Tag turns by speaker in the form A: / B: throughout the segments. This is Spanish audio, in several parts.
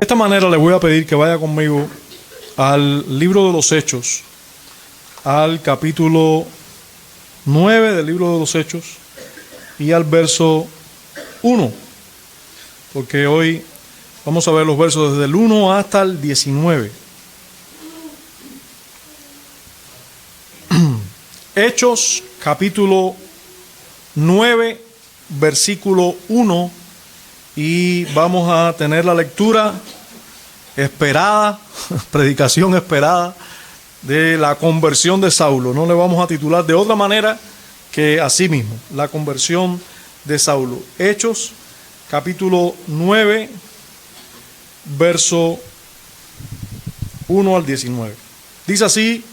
A: esta manera le voy a pedir que vaya conmigo al libro de los Hechos, al capítulo 9 del libro de los Hechos y al verso 1, porque hoy vamos a ver los versos desde el 1 hasta el 19. Hechos, capítulo 9, versículo 1, y vamos a tener la lectura esperada, predicación esperada, de la conversión de Saulo. No le vamos a titular de otra manera que así mismo, la conversión de Saulo. Hechos, capítulo 9, verso 1 al 19. Dice así: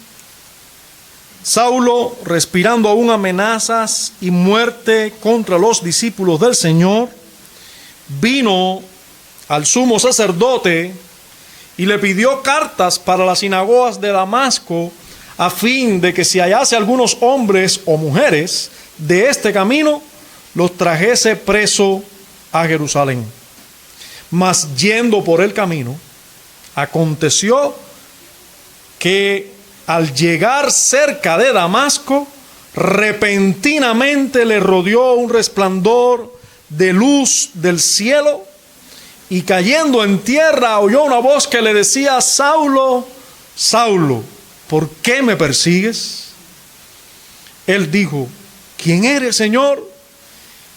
A: Saulo, respirando aún amenazas y muerte contra los discípulos del Señor, vino al sumo sacerdote y le pidió cartas para las sinagogas de Damasco, a fin de que si hallase algunos hombres o mujeres de este camino, los trajese preso a Jerusalén. Mas yendo por el camino, aconteció que al llegar cerca de Damasco, repentinamente le rodeó un resplandor de luz del cielo, y cayendo en tierra oyó una voz que le decía: Saulo, Saulo, ¿por qué me persigues? Él dijo: ¿quién eres, Señor?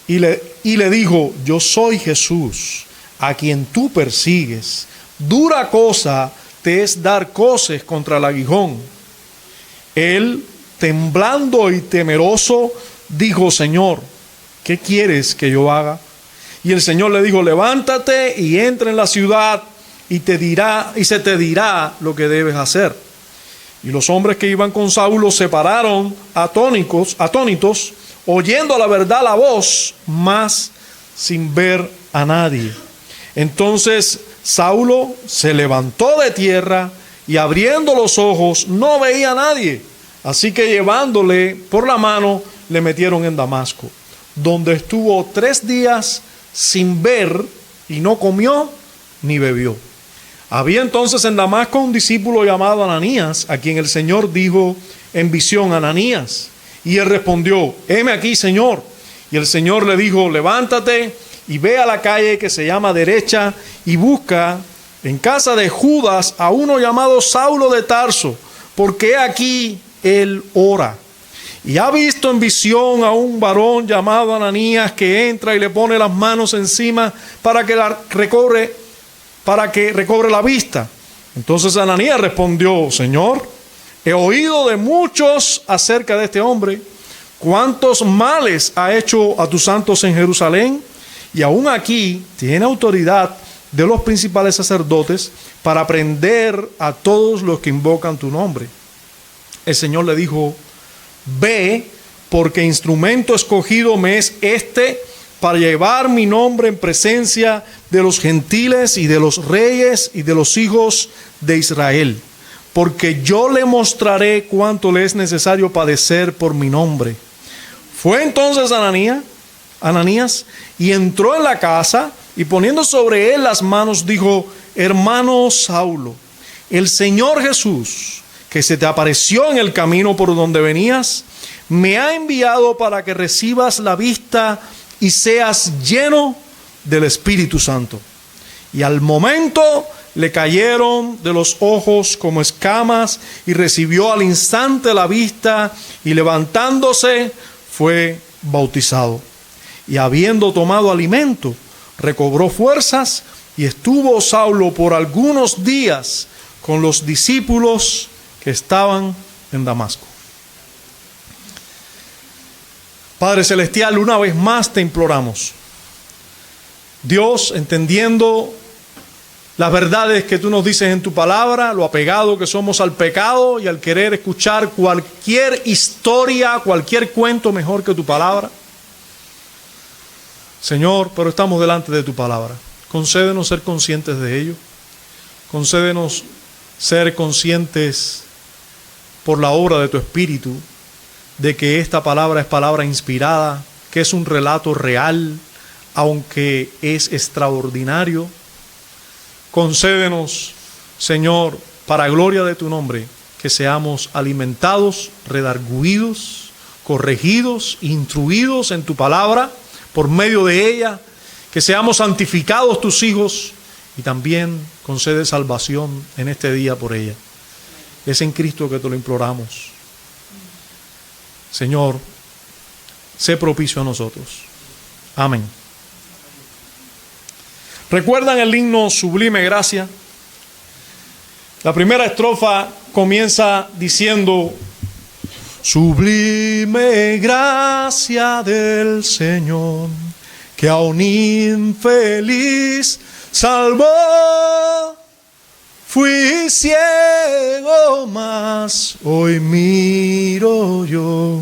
A: Y le dijo: yo soy Jesús, a quien tú persigues. Dura cosa te es dar coces contra el aguijón. Él, temblando y temeroso, dijo: Señor, ¿qué quieres que yo haga? Y el Señor le dijo: levántate y entra en la ciudad, y se te dirá lo que debes hacer. Y los hombres que iban con Saulo se pararon atónitos, oyendo a la verdad la voz, mas sin ver a nadie. Entonces Saulo se levantó de tierra, y abriendo los ojos no veía a nadie. Así que llevándole por la mano, le metieron en Damasco, donde estuvo 3 días sin ver, y no comió ni bebió. Había entonces en Damasco un discípulo llamado Ananías, a quien el Señor dijo en visión: Ananías. Y él respondió: heme aquí, Señor. Y el Señor le dijo: levántate y ve a la calle que se llama Derecha, y busca en casa de Judas a uno llamado Saulo de Tarso, porque he aquí él ora. Y ha visto en visión a un varón llamado Ananías, que entra y le pone las manos encima para que recobre la vista. Entonces Ananías respondió: Señor, he oído de muchos acerca de este hombre, cuántos males ha hecho a tus santos en Jerusalén, y aún aquí tiene autoridad de los principales sacerdotes para prender a todos los que invocan tu nombre. El Señor le dijo: ve, porque instrumento escogido me es este para llevar mi nombre en presencia de los gentiles y de los reyes y de los hijos de Israel, porque yo le mostraré cuánto le es necesario padecer por mi nombre. Fue entonces Ananías y entró en la casa, y poniendo sobre él las manos dijo: hermano Saulo, el Señor Jesús, que se te apareció en el camino por donde venías, me ha enviado para que recibas la vista y seas lleno del Espíritu Santo. Y al momento le cayeron de los ojos como escamas, y recibió al instante la vista, y levantándose fue bautizado. Y habiendo tomado alimento, recobró fuerzas, y estuvo Saulo por algunos días con los discípulos que estaban en Damasco. Padre Celestial, una vez más te imploramos, Dios, entendiendo las verdades que tú nos dices en tu palabra, lo apegado que somos al pecado y al querer escuchar cualquier historia, cualquier cuento mejor que tu palabra. Señor, pero estamos delante de tu palabra. Concédenos ser conscientes de ello. Concédenos ser conscientes por la obra de tu Espíritu de que esta palabra es palabra inspirada, que es un relato real, aunque es extraordinario. concédenos, Señor, para gloria de tu nombre, que seamos alimentados, redarguidos, corregidos, instruidos en tu palabra, por medio de ella, que seamos santificados tus hijos, y también concede salvación en este día por ella. Es en Cristo que te lo imploramos. Señor, sé propicio a nosotros. Amén. ¿Recuerdan el himno Sublime Gracia? La primera estrofa comienza diciendo: sublime gracia del Señor, que a un infeliz salvó. Fui ciego, mas hoy miro yo,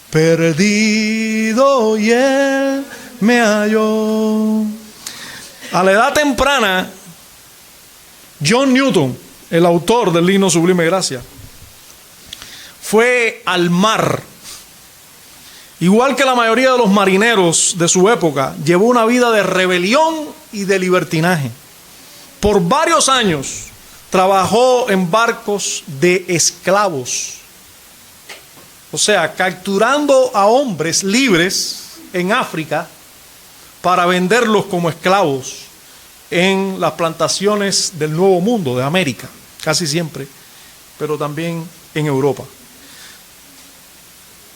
A: perdido, y Él me halló. A la edad temprana, John Newton, el autor del himno Sublime Gracia, fue al mar. Igual que la mayoría de los marineros de su época, llevó una vida de rebelión y de libertinaje. Por varios años trabajó en barcos de esclavos, o sea, capturando a hombres libres en África para venderlos como esclavos en las plantaciones del Nuevo Mundo, de América, casi siempre, pero también en Europa.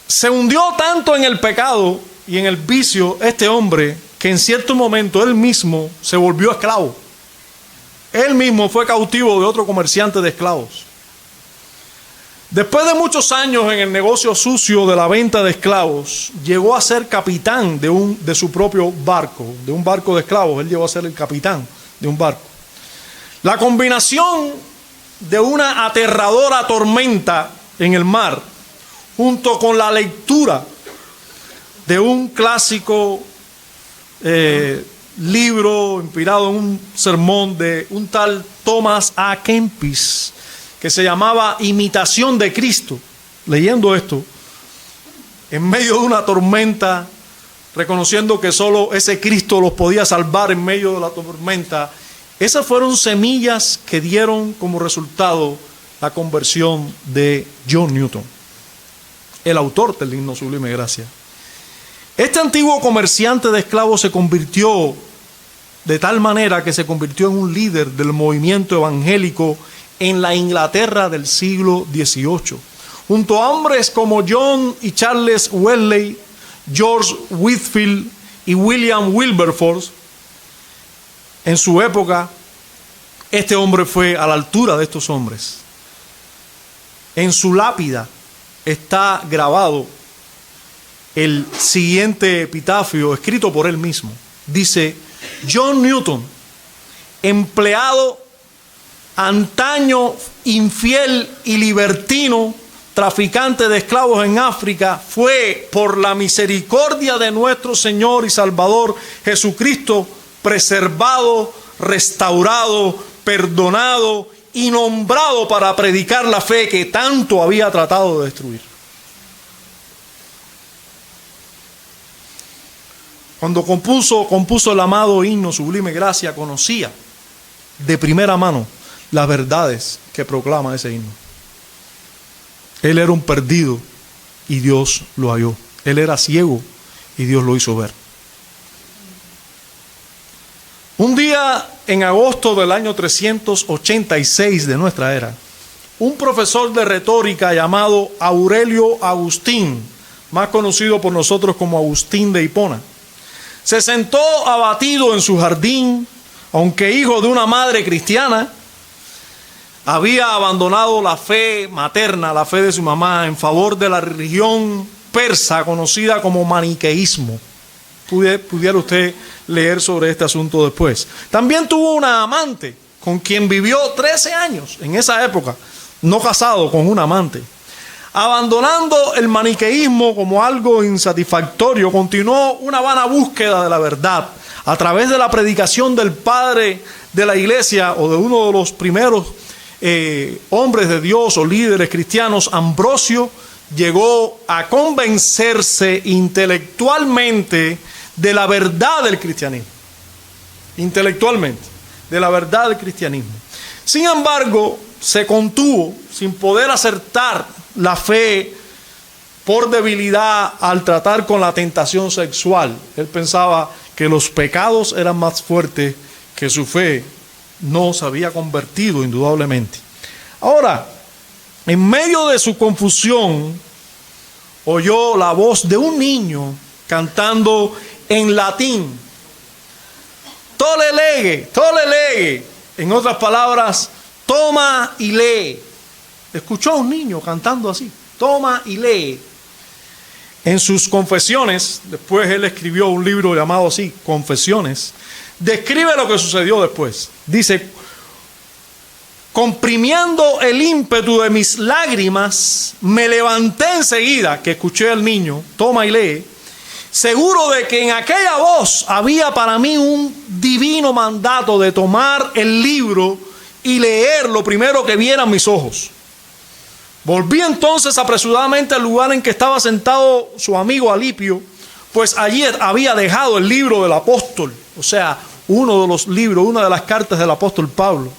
A: Se hundió tanto en el pecado y en el vicio este hombre, que en cierto momento él mismo se volvió esclavo. Él mismo fue cautivo de otro comerciante de esclavos. Después de muchos años en el negocio sucio de la venta de esclavos, llegó a ser capitán de su propio barco, de un barco de esclavos. Él llegó a ser el capitán de un barco. La combinación de una aterradora tormenta en el mar, junto con la lectura de un clásico libro inspirado en un sermón de un tal Thomas A. Kempis, que se llamaba Imitación de Cristo. Leyendo esto, en medio de una tormenta, reconociendo que solo ese Cristo los podía salvar en medio de la tormenta, esas fueron semillas que dieron como resultado la conversión de John Newton, el autor del himno Sublime Gracia. Este antiguo comerciante de esclavos se convirtió de tal manera que se convirtió en un líder del movimiento evangélico en la Inglaterra del siglo XVIII. Junto a hombres como John y Charles Wesley, George Whitefield y William Wilberforce, en su época, este hombre fue a la altura de estos hombres. En su lápida está grabado el siguiente epitafio escrito por él mismo. Dice: John Newton, empleado antaño infiel y libertino, traficante de esclavos en África, fue por la misericordia de nuestro Señor y Salvador Jesucristo preservado, restaurado, perdonado y nombrado para predicar la fe que tanto había tratado de destruir. Cuando compuso el amado himno Sublime Gracia, conocía de primera mano las verdades que proclama ese himno. Él era un perdido y Dios lo halló. Él era ciego y Dios lo hizo ver. Un día en agosto del año 386 de nuestra era, un profesor de retórica llamado Aurelio Agustín, más conocido por nosotros como Agustín de Hipona, se sentó abatido en su jardín, aunque hijo de una madre cristiana. Había abandonado la fe materna, la fe de su mamá, en favor de la religión persa conocida como maniqueísmo. Pudiera usted leer sobre este asunto después. También tuvo una amante con quien vivió 13 años en esa época, no casado, con una amante. Abandonando el maniqueísmo como algo insatisfactorio, continuó una vana búsqueda de la verdad a través de la predicación del padre de la iglesia o de uno de los primeros hombres de Dios o líderes cristianos. Ambrosio llegó a convencerse intelectualmente de la verdad del cristianismo. Intelectualmente, de la verdad del cristianismo. Sin embargo, se contuvo sin poder acertar la fe por debilidad al tratar con la tentación sexual. Él pensaba que los pecados eran más fuertes que su fe. No se había convertido indudablemente. Ahora, en medio de su confusión, oyó la voz de un niño cantando en latín. Tole lege, tole lege. En otras palabras, toma y lee. Escuchó a un niño cantando así, toma y lee. En sus confesiones, después él escribió un libro llamado así, Confesiones, describe lo que sucedió después. Dice: comprimiendo el ímpetu de mis lágrimas, me levanté enseguida que escuché al niño, toma y lee, seguro de que en aquella voz había para mí un divino mandato de tomar el libro y leer lo primero que vieran mis ojos. Volví entonces apresuradamente al lugar en que estaba sentado su amigo Alipio, pues allí había dejado el libro del apóstol, o sea, uno de los libros, una de las cartas del apóstol Pablo.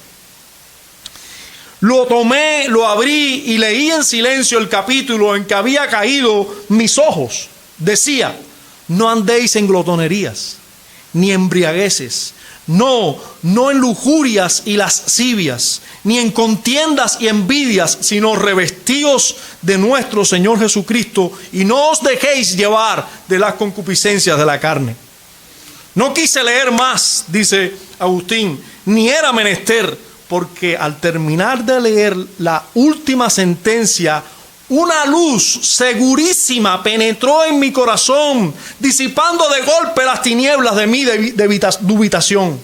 A: Lo tomé, lo abrí y leí en silencio el capítulo en que había caído mis ojos. Decía: no andéis en glotonerías, ni embriagueces, no en lujurias y lascivias, ni en contiendas y envidias, sino revestíos de nuestro Señor Jesucristo, y no os dejéis llevar de las concupiscencias de la carne. No quise leer más, dice Agustín, ni era menester, porque al terminar de leer la última sentencia, una luz segurísima penetró en mi corazón, disipando de golpe las tinieblas de mi dubitación.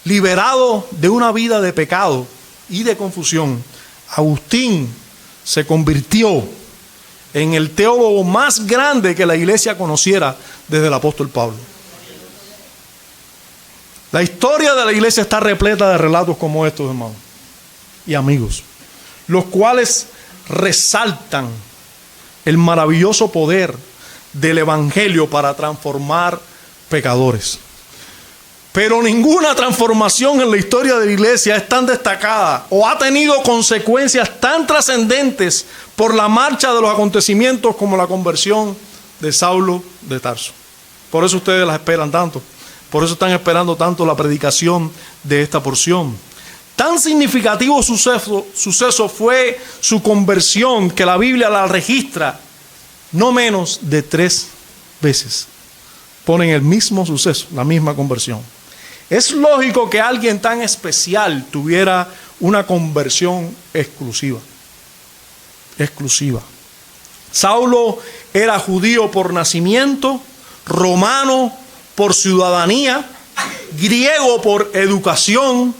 A: Liberado de una vida de pecado y de confusión, Agustín se convirtió en el teólogo más grande que la iglesia conociera desde el apóstol Pablo. La historia de la iglesia está repleta de relatos como estos, hermanos y amigos, los cuales resaltan el maravilloso poder del evangelio para transformar pecadores. Pero ninguna transformación en la historia de la iglesia es tan destacada o ha tenido consecuencias tan trascendentes por la marcha de los acontecimientos como la conversión de Saulo de Tarso. Por eso ustedes las esperan tanto. Por eso están esperando tanto la predicación de esta porción. Tan significativo suceso fue su conversión que la Biblia la registra no menos de 3 veces. Ponen el mismo suceso, la misma conversión. Es lógico que alguien tan especial tuviera una conversión exclusiva. Saulo era judío por nacimiento, romano por ciudadanía, griego por educación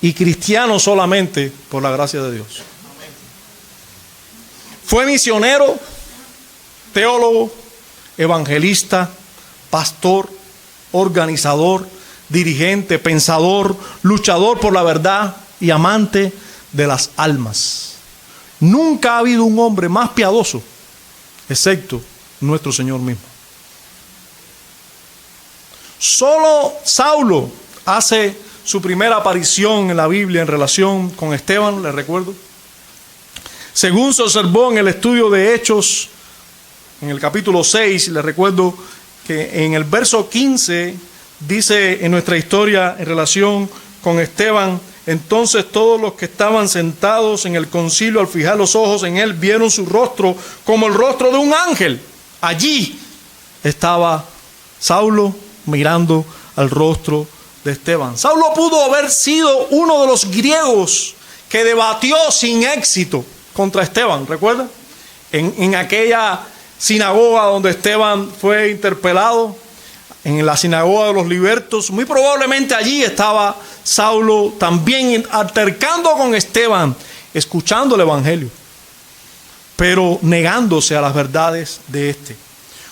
A: y cristiano solamente por la gracia de Dios. Fue misionero, teólogo, evangelista, pastor, organizador, dirigente, pensador, luchador por la verdad y amante de las almas. Nunca ha habido un hombre más piadoso, excepto nuestro Señor mismo. Solo Saulo hace su primera aparición en la Biblia en relación con Esteban, les recuerdo. Según se observó en el estudio de Hechos, en el capítulo 6, les recuerdo que en el verso 15 dice en nuestra historia en relación con Esteban: entonces todos los que estaban sentados en el concilio, al fijar los ojos en él, vieron su rostro como el rostro de un ángel. Allí estaba Saulo mirando al rostro de Esteban. Saulo pudo haber sido uno de los griegos que debatió sin éxito contra Esteban, ¿recuerdan? En aquella sinagoga donde Esteban fue interpelado, en la sinagoga de los libertos, muy probablemente allí estaba Saulo también altercando con Esteban, escuchando el evangelio, pero negándose a las verdades de este.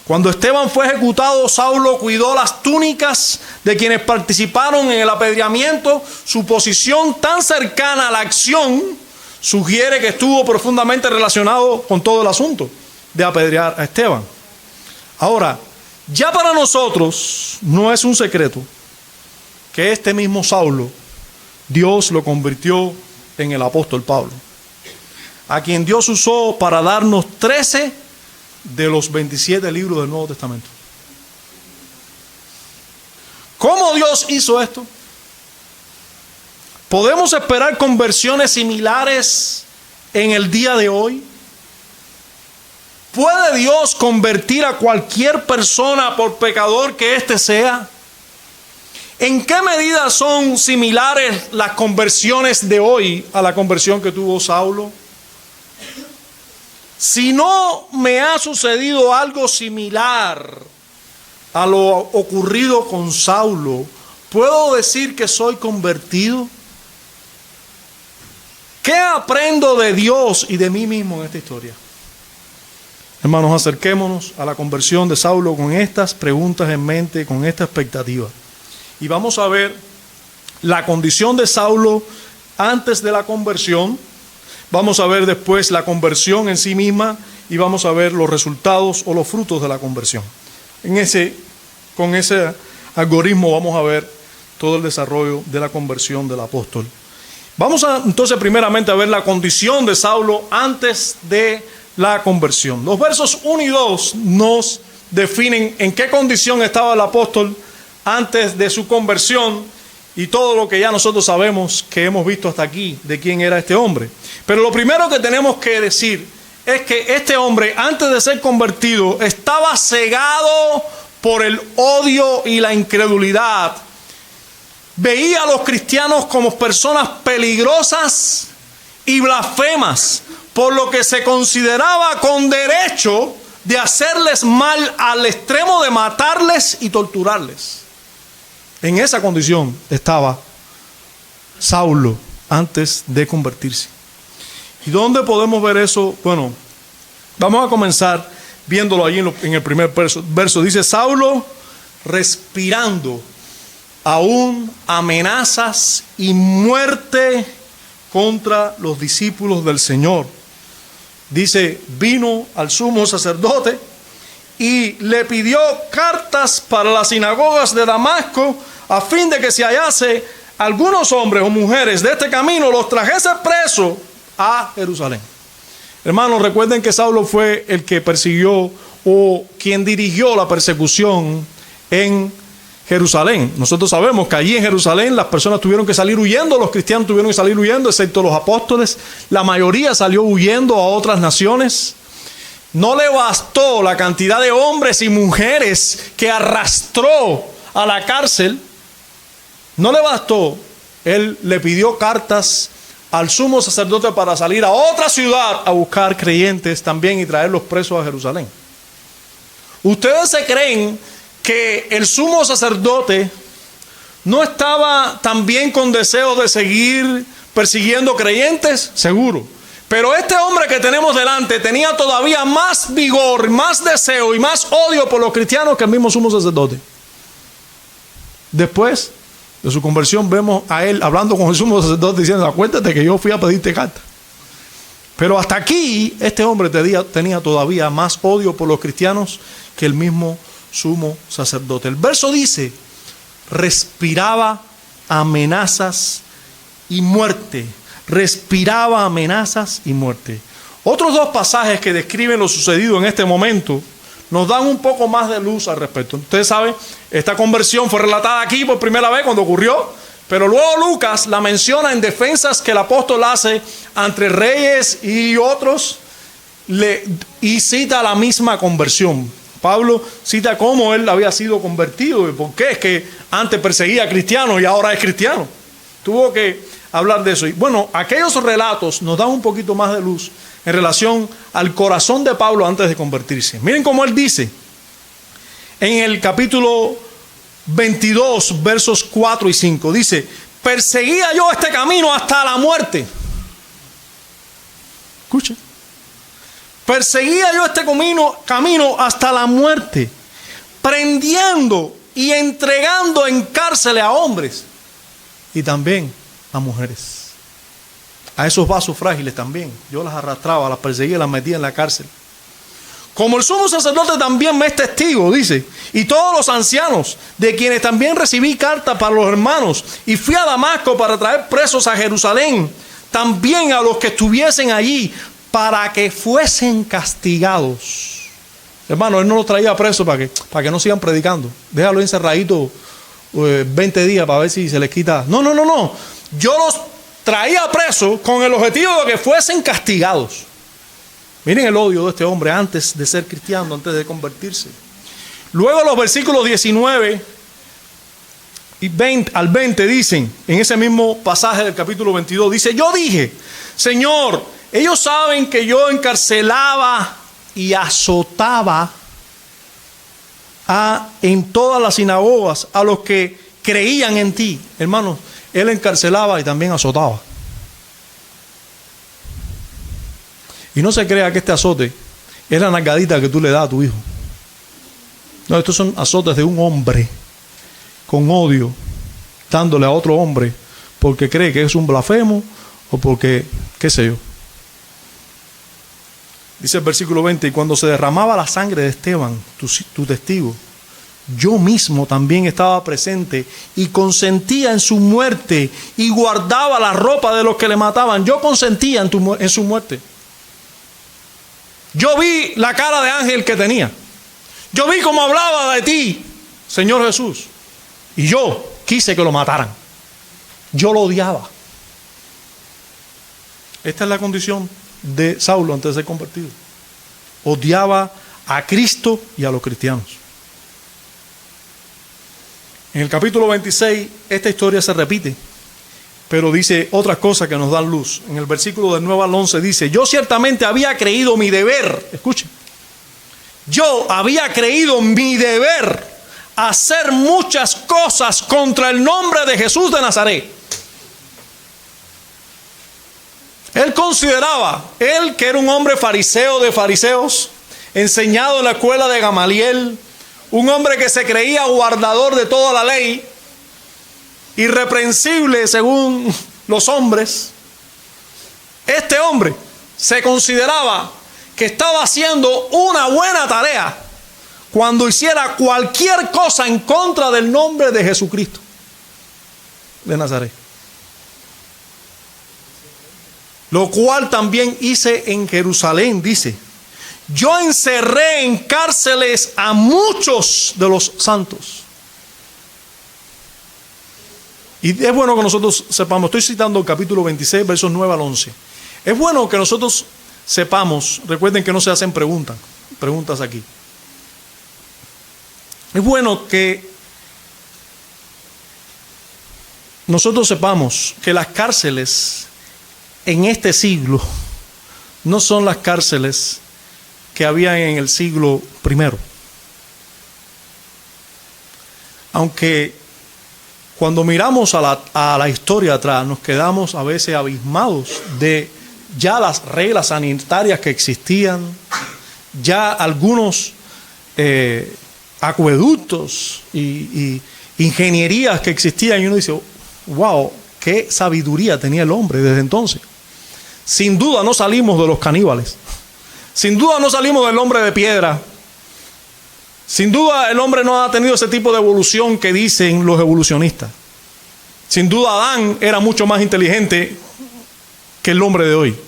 A: Cuando Esteban fue ejecutado, Saulo cuidó las túnicas de quienes participaron en el apedreamiento. Su posición tan cercana a la acción sugiere que estuvo profundamente relacionado con todo el asunto de apedrear a Esteban. Ahora, ya para nosotros no es un secreto que este mismo Saulo, Dios lo convirtió en el apóstol Pablo, a quien Dios usó para darnos 13 de los 27 libros del Nuevo Testamento. ¿Cómo Dios hizo esto? ¿Podemos esperar conversiones similares en el día de hoy? ¿Puede Dios convertir a cualquier persona por pecador que éste sea? ¿En qué medida son similares las conversiones de hoy a la conversión que tuvo Saulo? Si no me ha sucedido algo similar a lo ocurrido con Saulo, ¿puedo decir que soy convertido? ¿Qué aprendo de Dios y de mí mismo en esta historia? Hermanos, acerquémonos a la conversión de Saulo con estas preguntas en mente, con esta expectativa. Y vamos a ver la condición de Saulo antes de la conversión. Vamos a ver después la conversión en sí misma y vamos a ver los resultados o los frutos de la conversión. Con ese algoritmo vamos a ver todo el desarrollo de la conversión del apóstol. Vamos entonces primeramente a ver la condición de Saulo antes de la conversión. Los versos 1 y 2 nos definen en qué condición estaba el apóstol antes de su conversión y todo lo que ya nosotros sabemos que hemos visto hasta aquí de quién era este hombre. Pero lo primero que tenemos que decir es que este hombre, antes de ser convertido, estaba cegado por el odio y la incredulidad. Veía a los cristianos como personas peligrosas y blasfemas, por lo que se consideraba con derecho de hacerles mal al extremo de matarles y torturarles. En esa condición estaba Saulo antes de convertirse. ¿Y dónde podemos ver eso? Bueno, vamos a comenzar viéndolo allí en el primer verso. Dice: Saulo, respirando aún amenazas y muerte contra los discípulos del Señor. Dice, vino al sumo sacerdote y le pidió cartas para las sinagogas de Damasco, a fin de que si hallase algunos hombres o mujeres de este camino, los trajese preso a Jerusalén. Hermanos, recuerden que Saulo fue el que persiguió o quien dirigió la persecución en Jerusalén. Nosotros sabemos que allí en Jerusalén las personas tuvieron que salir huyendo, los cristianos tuvieron que salir huyendo, excepto los apóstoles. La mayoría salió huyendo a otras naciones. No le bastó la cantidad de hombres y mujeres que arrastró a la cárcel. No le bastó. Él le pidió cartas al sumo sacerdote para salir a otra ciudad a buscar creyentes también y traerlos presos a Jerusalén. ¿Ustedes se creen que el sumo sacerdote no estaba también con deseo de seguir persiguiendo creyentes? Seguro. Pero este hombre que tenemos delante tenía todavía más vigor, más deseo y más odio por los cristianos que el mismo sumo sacerdote. Después de su conversión vemos a él hablando con el sumo sacerdote diciendo: acuérdate que yo fui a pedirte carta. Pero hasta aquí este hombre tenía todavía más odio por los cristianos que el mismo sumo sacerdote. El verso dice: respiraba amenazas y muerte. Respiraba amenazas y muerte. Otros dos pasajes que describen lo sucedido en este momento nos dan un poco más de luz al respecto. Ustedes saben, esta conversión fue relatada aquí por primera vez cuando ocurrió, pero luego Lucas la menciona en defensas que el apóstol hace ante reyes y otros, y cita la misma conversión. Pablo cita cómo él había sido convertido y por qué es que antes perseguía a cristianos y ahora es cristiano. Tuvo que hablar de eso. Y bueno, aquellos relatos nos dan un poquito más de luz en relación al corazón de Pablo antes de convertirse. Miren cómo él dice en el capítulo 22, versos 4 y 5. Dice: perseguía yo este camino hasta la muerte. Escucha. Perseguía yo este camino hasta la muerte, prendiendo y entregando en cárceles a hombres y también a mujeres. A esos vasos frágiles también. Yo las arrastraba, las perseguía, las metía en la cárcel. como el sumo sacerdote también me es testigo, dice, y todos los ancianos, de quienes también recibí carta para los hermanos, y fui a Damasco para traer presos a Jerusalén, también a los que estuviesen allí, para que fuesen castigados. Hermano, él no los traía presos para que no sigan predicando. Déjalo encerradito 20 días para ver si se les quita. No. Yo los traía presos con el objetivo de que fuesen castigados. Miren el odio de este hombre antes de ser cristiano, antes de convertirse. Luego los versículos 19 y 20 al 20 dicen, en ese mismo pasaje del capítulo 22, dice, yo dije, Señor, ellos saben que yo encarcelaba y azotaba en todas las sinagogas a los que creían en ti. Hermanos, él encarcelaba y también azotaba. Y no se crea que este azote es la nalgadita que tú le das a tu hijo. No, estos son azotes de un hombre con odio, dándole a otro hombre porque cree que es un blasfemo o porque, qué sé yo. Dice el versículo 20, y cuando se derramaba la sangre de Esteban, tu testigo, yo mismo también estaba presente y consentía en su muerte y guardaba la ropa de los que le mataban. Yo consentía en su muerte. Yo vi la cara de ángel que tenía. Yo vi cómo hablaba de ti, Señor Jesús. Y yo quise que lo mataran. Yo lo odiaba. Esta es la condición de Saulo antes de ser convertido. Odiaba a Cristo y a los cristianos. En el capítulo 26 esta historia se repite, pero dice otras cosas que nos dan luz. En el versículo del 9 al 11 dice, yo ciertamente había creído mi deber, escuchen, yo había creído mi deber hacer muchas cosas contra el nombre de Jesús de Nazaret. Él consideraba, él que era un hombre fariseo de fariseos, enseñado en la escuela de Gamaliel, un hombre que se creía guardador de toda la ley, irreprensible según los hombres. Este hombre se consideraba que estaba haciendo una buena tarea cuando hiciera cualquier cosa en contra del nombre de Jesucristo de Nazaret. Lo cual también hice en Jerusalén, dice. Yo encerré en cárceles a muchos de los santos. Y es bueno que nosotros sepamos, estoy citando el capítulo 26, versos 9 al 11. Es bueno que nosotros sepamos, recuerden que no se hacen preguntas aquí. Es bueno que nosotros sepamos que las cárceles en este siglo no son las cárceles que había en el siglo I. Aunque cuando miramos a la historia atrás, nos quedamos a veces abismados de ya las reglas sanitarias que existían, ya algunos acueductos y ingenierías que existían, y uno dice, wow, qué sabiduría tenía el hombre desde entonces. Sin duda no salimos de los caníbales. Sin duda no salimos del hombre de piedra. Sin duda el hombre no ha tenido ese tipo de evolución que dicen los evolucionistas. Sin duda Adán era mucho más inteligente que el hombre de hoy.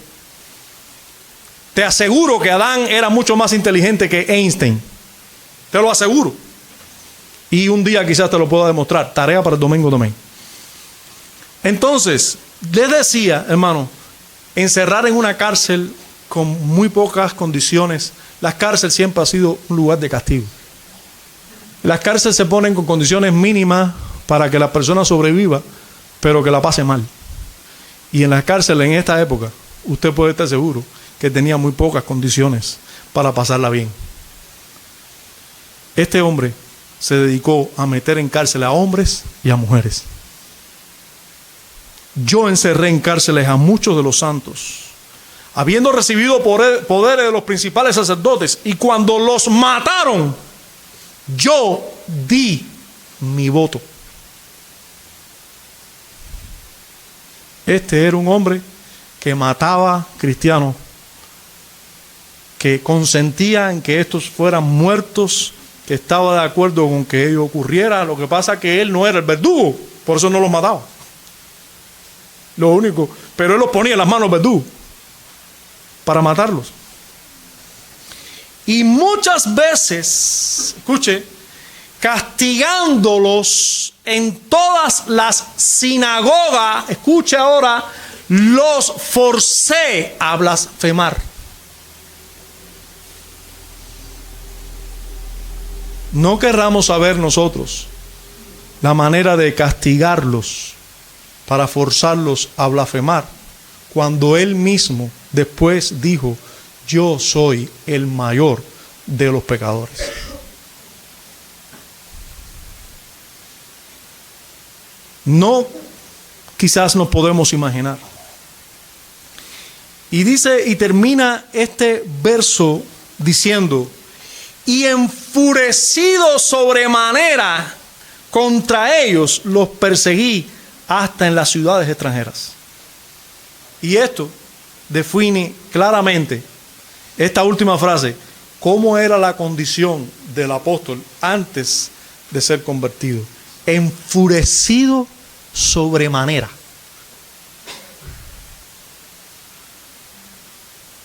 A: Te aseguro que Adán era mucho más inteligente que Einstein. Te lo aseguro. Y un día quizás te lo pueda demostrar. Tarea para el domingo también. Entonces, les decía, hermano, encerrar en una cárcel con muy pocas condiciones. Las cárceles siempre ha sido un lugar de castigo. Las cárceles se ponen con condiciones mínimas para que la persona sobreviva, pero que la pase mal. Y en las cárceles en esta época, usted puede estar seguro que tenía muy pocas condiciones para pasarla bien. Este hombre se dedicó a meter en cárcel a hombres y a mujeres. Yo encerré en cárceles a muchos de los santos, habiendo recibido poderes de los principales sacerdotes, y cuando los mataron, yo di mi voto. Este era un hombre que mataba cristianos que consentía en que estos fueran muertos, que estaba de acuerdo con que ello ocurriera. Lo que pasa es que él no era el verdugo, por eso no los mataba. Lo único, pero él los ponía en las manos del verdugo para matarlos. Y muchas veces, escuche, castigándolos en todas las sinagogas, escuche ahora, los forcé a blasfemar. No querramos saber nosotros la manera de castigarlos para forzarlos a blasfemar, cuando él mismo después dijo: yo soy el mayor de los pecadores. No, quizás nos podemos imaginar. Y dice, y termina este verso diciendo: y enfurecido sobremanera contra ellos, los perseguí hasta en las ciudades extranjeras. Y esto define claramente esta última frase, cómo era la condición del apóstol antes de ser convertido. Enfurecido sobremanera.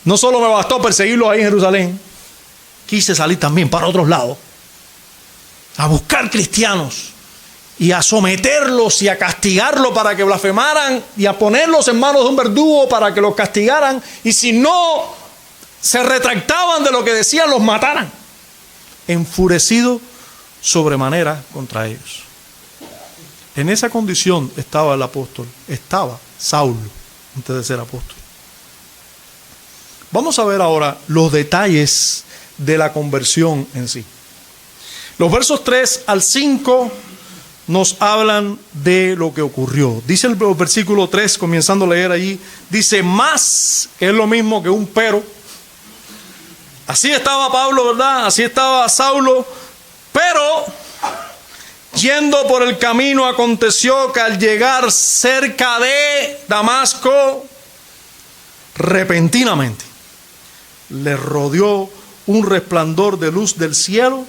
A: No solo me bastó perseguirlos ahí en Jerusalén, quise salir también para otros lados, a buscar cristianos y a someterlos y a castigarlos para que blasfemaran y a ponerlos en manos de un verdugo para que los castigaran, y si no se retractaban de lo que decían, los mataran. Enfurecido sobremanera contra ellos. En esa condición estaba el apóstol, estaba Saulo antes de ser apóstol. Vamos a ver ahora los detalles de la conversión en sí. Los versos 3 al 5 nos hablan de lo que ocurrió. Dice el versículo 3, comenzando a leer allí, dice: más, que es lo mismo que un pero. Así estaba Pablo, ¿verdad? Así estaba Saulo, pero yendo por el camino aconteció que al llegar cerca de Damasco, repentinamente le rodeó un resplandor de luz del cielo,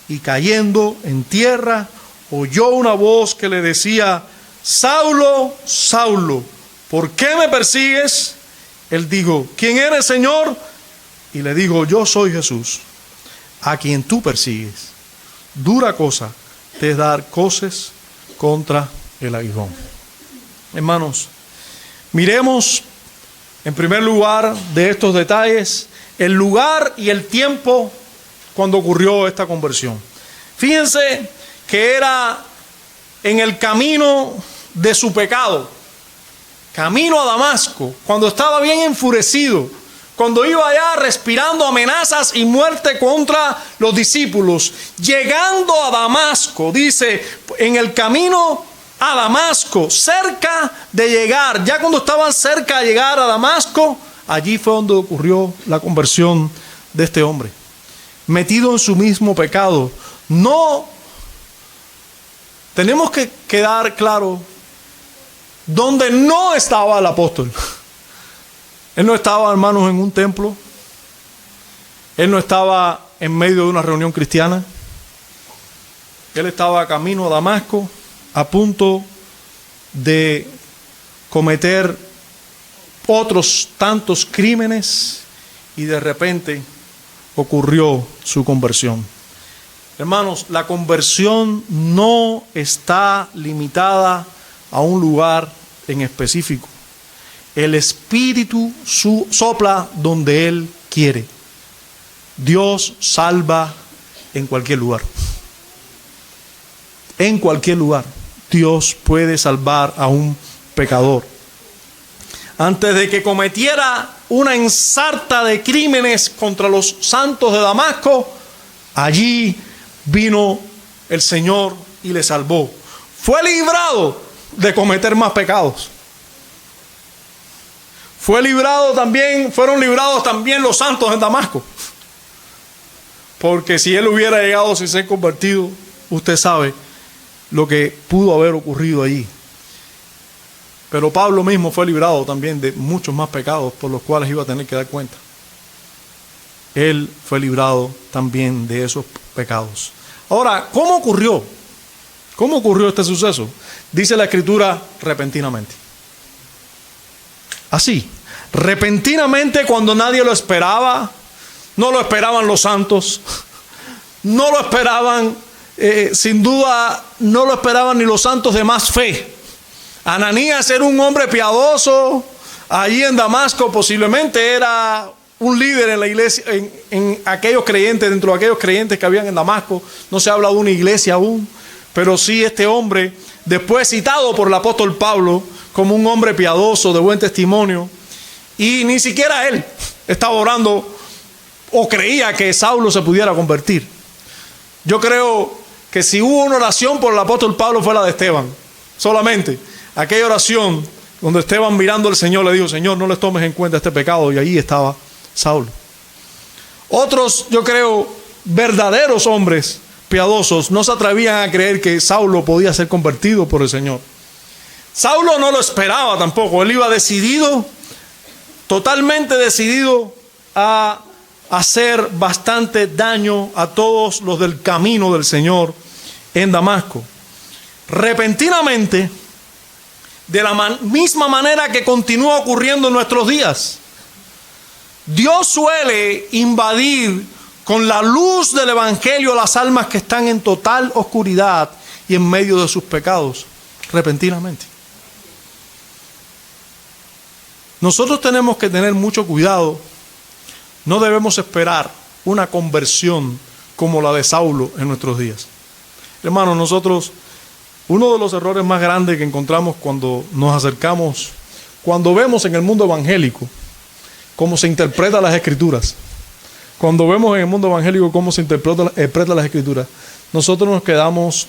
A: y cayendo en tierra oyó una voz que le decía: Saulo, Saulo, ¿por qué me persigues? Él dijo: ¿quién eres, Señor? Y le dijo: yo soy Jesús, a quien tú persigues. Dura cosa te es dar coces contra el aguijón. Hermanos, miremos en primer lugar de estos detalles el lugar y el tiempo cuando ocurrió esta conversión. Fíjense que era en el camino de su pecado, camino a Damasco, cuando estaba bien enfurecido, cuando iba allá respirando amenazas y muerte contra los discípulos. Llegando a Damasco, dice, en el camino a Damasco, cerca de llegar, ya cuando estaban cerca de llegar a Damasco, allí fue donde ocurrió la conversión de este hombre. Metido en su mismo pecado. No, tenemos que quedar claro donde no estaba el apóstol. Él no estaba, hermanos, en un templo. Él no estaba en medio de una reunión cristiana. Él estaba camino a Damasco, a punto de cometer otros tantos crímenes, y de repente ocurrió su conversión. Hermanos, la conversión no está limitada a un lugar en específico. El Espíritu sopla donde Él quiere. Dios salva en cualquier lugar. En cualquier lugar Dios puede salvar a un pecador. Antes de que cometiera una ensarta de crímenes contra los santos de Damasco, allí vino el Señor y le salvó. Fue librado de cometer más pecados. Fueron librados también los santos en Damasco. Porque si él hubiera llegado sin ser convertido, usted sabe lo que pudo haber ocurrido allí. Pero Pablo mismo fue librado también de muchos más pecados por los cuales iba a tener que dar cuenta. él fue librado también de esos pecados. Ahora, ¿cómo ocurrió? ¿Cómo ocurrió este suceso? Dice la Escritura, repentinamente. Así, repentinamente, cuando nadie lo esperaba. No lo esperaban los santos, no lo esperaban, sin duda, no lo esperaban ni los santos de más fe. Ananías era un hombre piadoso, allí en Damasco posiblemente era un líder en la iglesia, en aquellos creyentes, dentro de aquellos creyentes que habían en Damasco. No se habla de una iglesia aún, pero sí este hombre, después citado por el apóstol Pablo como un hombre piadoso, de buen testimonio, y ni siquiera él estaba orando o creía que Saulo se pudiera convertir. Yo creo que si hubo una oración por el apóstol Pablo fue la de Esteban, solamente aquella oración donde Esteban, mirando al Señor, le dijo: Señor, no les tomes en cuenta este pecado, y allí estaba Saulo. Otros, yo creo, verdaderos hombres piadosos no se atrevían a creer que Saulo podía ser convertido por el Señor. Saulo no lo esperaba tampoco, él iba decidido, totalmente decidido a hacer bastante daño a todos los del camino del Señor en Damasco. Repentinamente, de la misma manera que continúa ocurriendo en nuestros días, Dios suele invadir con la luz del Evangelio las almas que están en total oscuridad y en medio de sus pecados, repentinamente. Nosotros tenemos que tener mucho cuidado. No debemos esperar una conversión como la de Saulo en nuestros días. Hermanos, nosotros, uno de los errores más grandes que encontramos cuando nos acercamos, cuando vemos en el mundo evangélico cómo se interpretan las Escrituras, cuando vemos en el mundo evangélico cómo se interpretan las Escrituras, nosotros nos quedamos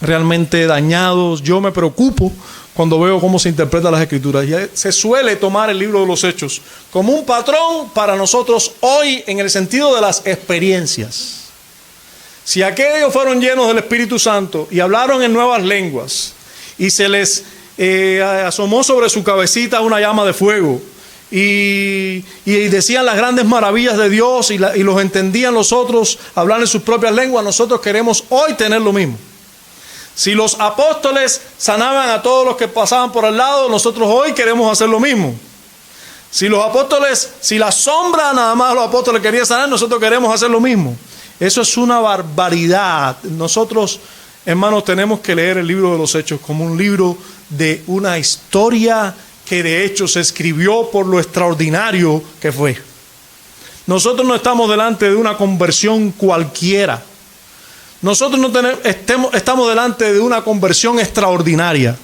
A: realmente dañados. Yo me preocupo cuando veo cómo se interpretan las Escrituras. Y se suele tomar el libro de los Hechos como un patrón para nosotros hoy, en el sentido de las experiencias. Si aquellos fueron llenos del Espíritu Santo y hablaron en nuevas lenguas y se les asomó sobre su cabecita una llama de fuego y decían las grandes maravillas de Dios y los entendían los otros, hablar en sus propias lenguas, nosotros queremos hoy tener lo mismo. Si los apóstoles sanaban a todos los que pasaban por al lado, nosotros hoy queremos hacer lo mismo. Si la sombra nada más los apóstoles querían sanar, nosotros queremos hacer lo mismo. Eso es una barbaridad. Nosotros, hermanos, tenemos que leer el libro de los Hechos como un libro de una historia que de hecho se escribió por lo extraordinario que fue. Nosotros no estamos delante de una conversión cualquiera. Nosotros estamos delante de una conversión extraordinaria.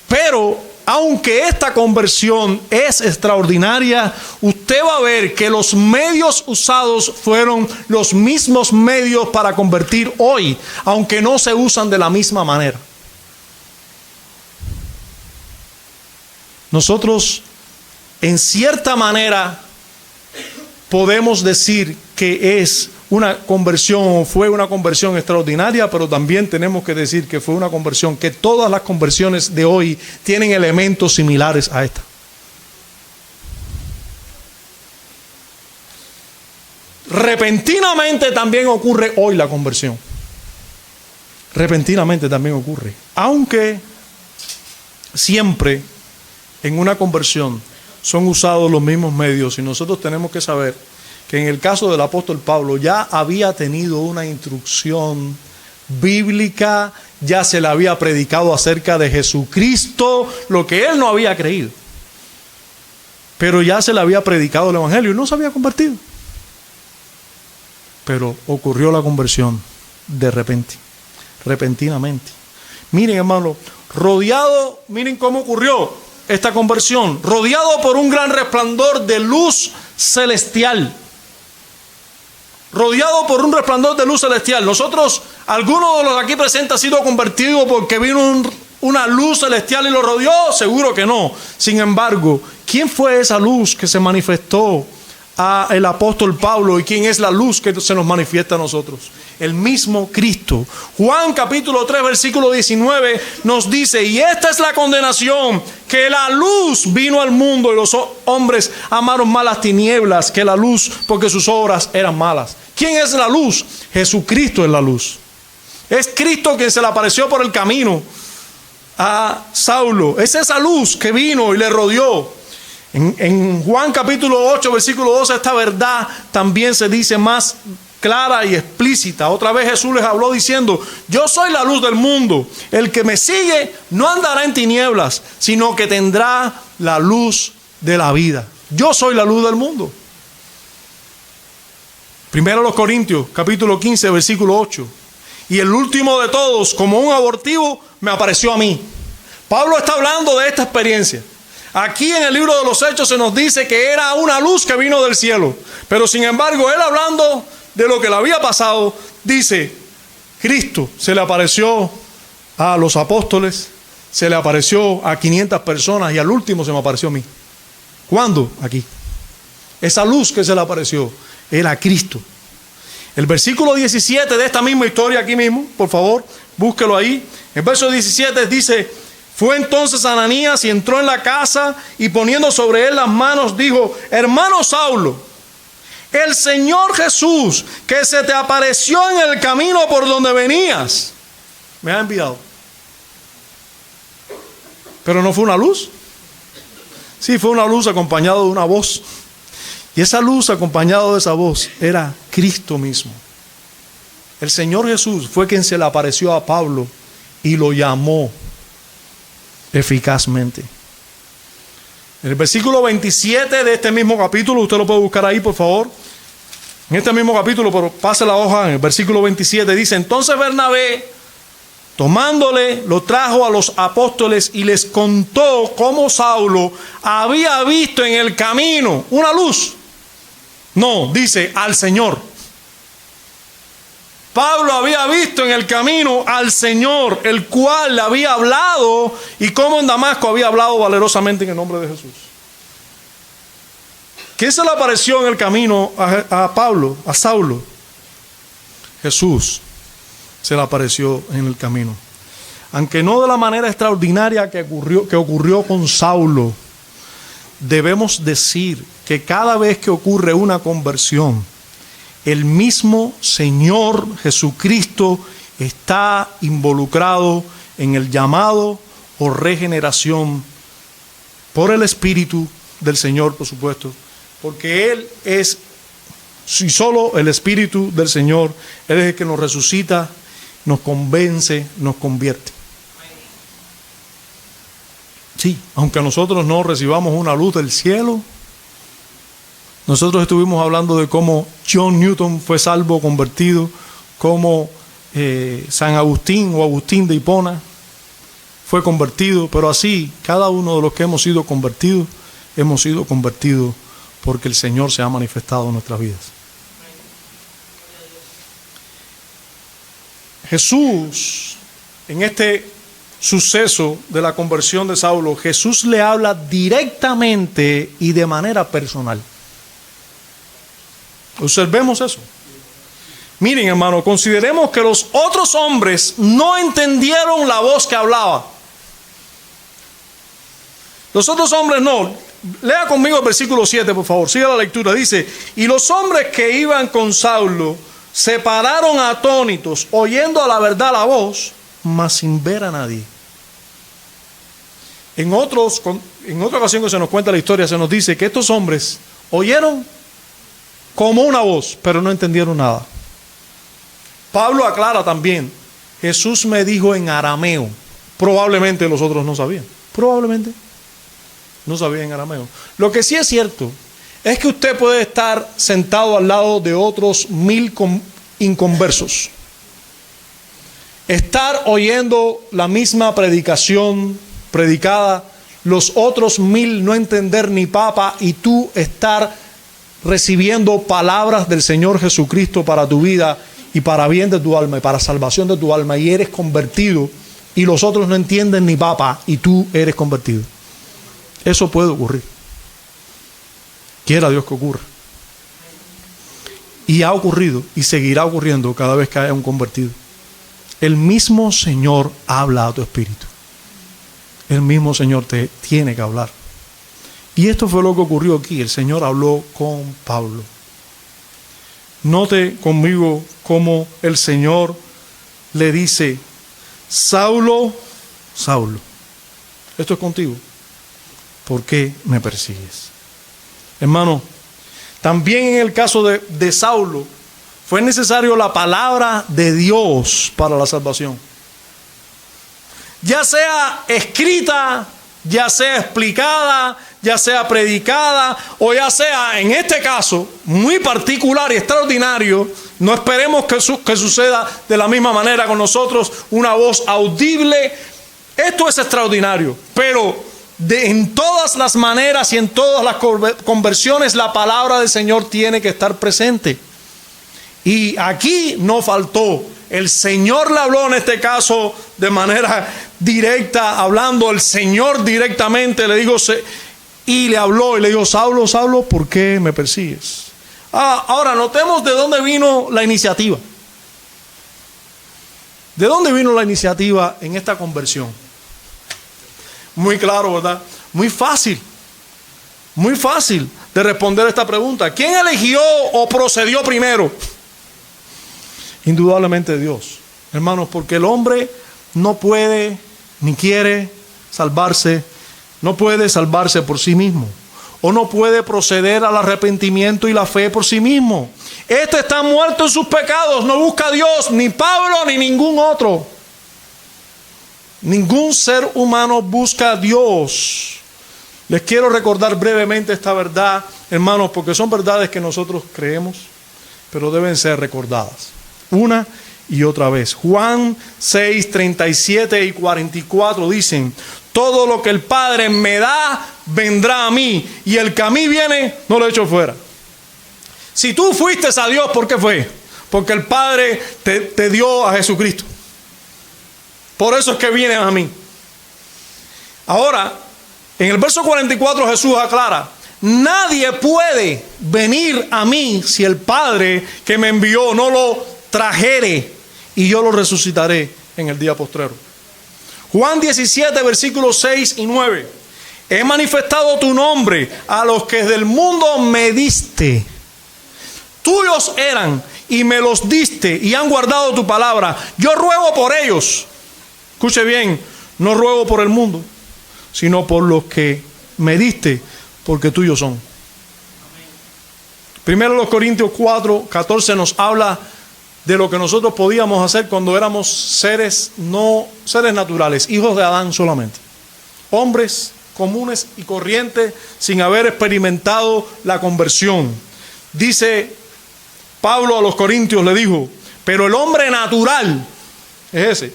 A: Pero aunque esta conversión es extraordinaria, usted va a ver que los medios usados fueron los mismos medios para convertir hoy, aunque no se usan de la misma manera. Nosotros, en cierta manera, podemos decir que es una conversión, fue una conversión extraordinaria, pero también tenemos que decir que fue una conversión, que todas las conversiones de hoy tienen elementos similares a esta. Repentinamente también ocurre hoy la conversión. Repentinamente también ocurre. Aunque siempre en una conversión son usados los mismos medios, y nosotros tenemos que saber que en el caso del apóstol Pablo ya había tenido una instrucción bíblica, ya se le había predicado acerca de Jesucristo, lo que él no había creído. Pero ya se le había predicado el Evangelio y no se había convertido. Pero ocurrió la conversión de repente, repentinamente. Miren, hermano, rodeado, miren cómo ocurrió esta conversión, rodeado por un gran resplandor de luz celestial. Rodeado por un resplandor de luz celestial. Nosotros, algunos de los aquí presentes, han sido convertidos porque vino una luz celestial y lo rodeó. Seguro que no. Sin embargo, ¿quién fue esa luz que se manifestó a el apóstol Pablo? ¿Y quién es la luz que se nos manifiesta a nosotros? El mismo Cristo. Juan capítulo 3 versículo 19 nos dice: y esta es la condenación, que la luz vino al mundo y los hombres amaron más las tinieblas que la luz porque sus obras eran malas. ¿Quién es la luz? Jesucristo es la luz. Es Cristo quien se le apareció por el camino a Saulo. Es esa luz que vino y le rodeó. En Juan capítulo 8, versículo 12, esta verdad también se dice más clara y explícita. Otra vez Jesús les habló diciendo: yo soy la luz del mundo. El que me sigue no andará en tinieblas, sino que tendrá la luz de la vida. Yo soy la luz del mundo. Primero los Corintios, capítulo 15, versículo 8. Y el último de todos, como un abortivo, me apareció a mí. Pablo está hablando de esta experiencia. Aquí en el libro de los Hechos se nos dice que era una luz que vino del cielo. Pero sin embargo, él hablando de lo que le había pasado, dice: Cristo se le apareció a los apóstoles, se le apareció a 500 personas y al último se me apareció a mí. ¿Cuándo? Aquí. Esa luz que se le apareció era Cristo. El versículo 17 de esta misma historia aquí mismo, por favor, búsquelo ahí. El verso 17 dice: fue entonces Ananías y entró en la casa y poniendo sobre él las manos dijo: hermano Saulo, el Señor Jesús que se te apareció en el camino por donde venías me ha enviado. Pero no fue una luz. Sí, fue una luz acompañada de una voz. Y esa luz acompañada de esa voz era Cristo mismo. El Señor Jesús fue quien se le apareció a Pablo y lo llamó eficazmente. En el versículo 27 de este mismo capítulo, usted lo puede buscar ahí, por favor. En este mismo capítulo, pero pase la hoja, en el versículo 27 dice: entonces Bernabé, tomándole, lo trajo a los apóstoles y les contó cómo Saulo había visto en el camino una luz. No, dice al Señor. Pablo había visto en el camino al Señor, el cual le había hablado, y cómo en Damasco había hablado valerosamente en el nombre de Jesús. ¿Quién se le apareció en el camino a Pablo, a Saulo? Jesús se le apareció en el camino. Aunque no de la manera extraordinaria que ocurrió con Saulo, debemos decir que cada vez que ocurre una conversión, el mismo Señor Jesucristo está involucrado en el llamado o regeneración por el Espíritu del Señor, por supuesto, porque Él es, si solo el Espíritu del Señor, Él es el que nos resucita, nos convence, nos convierte. Sí, aunque nosotros no recibamos una luz del cielo. Nosotros estuvimos hablando de cómo John Newton fue salvo, convertido, cómo San Agustín o Agustín de Hipona fue convertido, pero así cada uno de los que hemos sido convertidos porque el Señor se ha manifestado en nuestras vidas. Jesús, en este suceso de la conversión de Saulo, Jesús le habla directamente y de manera personal. Observemos eso. Miren, hermano, consideremos que los otros hombres no entendieron la voz que hablaba. Los otros hombres no. Lea conmigo el versículo 7, por favor. Siga la lectura. Dice: y los hombres que iban con Saulo se pararon atónitos, oyendo a la verdad la voz, mas sin ver a nadie. En otra ocasión que se nos cuenta la historia, se nos dice que estos hombres oyeron como una voz, pero no entendieron nada. Pablo aclara también: Jesús me dijo en arameo. Probablemente los otros no sabían. Probablemente no sabían en arameo. Lo que sí es cierto es que usted puede estar sentado al lado de otros 1000 inconversos, estar oyendo la misma predicación predicada, los otros 1000 no entender ni papa, y tú estar recibiendo palabras del Señor Jesucristo para tu vida y para bien de tu alma y para salvación de tu alma, y eres convertido, y los otros no entienden ni papa y tú eres convertido. Eso puede ocurrir. Quiera Dios que ocurra. Y ha ocurrido y seguirá ocurriendo cada vez que haya un convertido. El mismo Señor habla a tu espíritu. el mismo Señor te tiene que hablar. Y esto fue lo que ocurrió aquí. El Señor habló con Pablo. Note conmigo cómo el Señor le dice: Saulo, Saulo, esto es contigo. ¿Por qué me persigues? Hermano, también en el caso de Saulo, fue necesario la palabra de Dios para la salvación. Ya sea escrita, ya sea explicada, ya sea predicada, o ya sea, en este caso, muy particular y extraordinario. No esperemos que suceda de la misma manera con nosotros, una voz audible. Esto es extraordinario, pero en todas las maneras y en todas las conversiones, la palabra del Señor tiene que estar presente. Y aquí no faltó. El Señor le habló en este caso de manera directa, hablando el Señor directamente, le dijo, y le habló y le dijo: Saulo, Saulo, ¿por qué me persigues? Ahora notemos de dónde vino la iniciativa. ¿De dónde vino la iniciativa en esta conversión? Muy claro, ¿verdad? Muy fácil de responder esta pregunta. ¿Quién eligió o procedió primero? Indudablemente Dios, hermanos, porque el hombre no puede ni quiere salvarse, no puede salvarse por sí mismo, o no puede proceder al arrepentimiento y la fe por sí mismo. Este está muerto en sus pecados, no busca a Dios, ni Pablo ni ningún otro. Ningún ser humano busca a Dios. Les quiero recordar brevemente esta verdad, hermanos, porque son verdades que nosotros creemos, pero deben ser recordadas una y otra vez. Juan 6, 37 y 44 dicen: todo lo que el Padre me da, vendrá a mí, y el que a mí viene, no lo echo fuera. Si tú fuiste a Dios, ¿por qué fue? Porque el Padre te dio a Jesucristo. Por eso es que vienes a mí. Ahora, en el verso 44 Jesús aclara: nadie puede venir a mí si el Padre que me envió no lo trajere, y yo lo resucitaré en el día postrero. Juan 17, versículos 6 y 9. He manifestado tu nombre a los que del mundo me diste. Tuyos eran y me los diste y han guardado tu palabra. Yo ruego por ellos. Escuche bien, no ruego por el mundo, sino por los que me diste, porque tuyos son. Primero los Corintios 4, 14 nos habla de lo que nosotros podíamos hacer cuando éramos seres naturales, hijos de Adán solamente. Hombres comunes y corrientes sin haber experimentado la conversión. Dice Pablo a los Corintios, le dijo: pero el hombre natural es ese.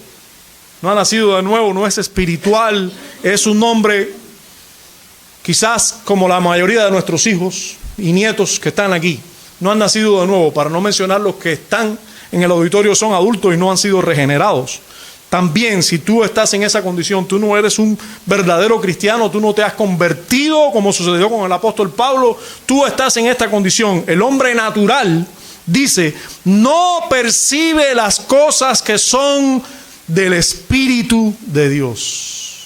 A: No ha nacido de nuevo, no es espiritual, es un hombre quizás como la mayoría de nuestros hijos y nietos que están aquí. No han nacido de nuevo, para no mencionar los que están en el auditorio son adultos y no han sido regenerados. También, si tú estás en esa condición, tú no eres un verdadero cristiano, tú no te has convertido como sucedió con el apóstol Pablo, tú estás en esta condición. El hombre natural, dice, no percibe las cosas que son del Espíritu de Dios.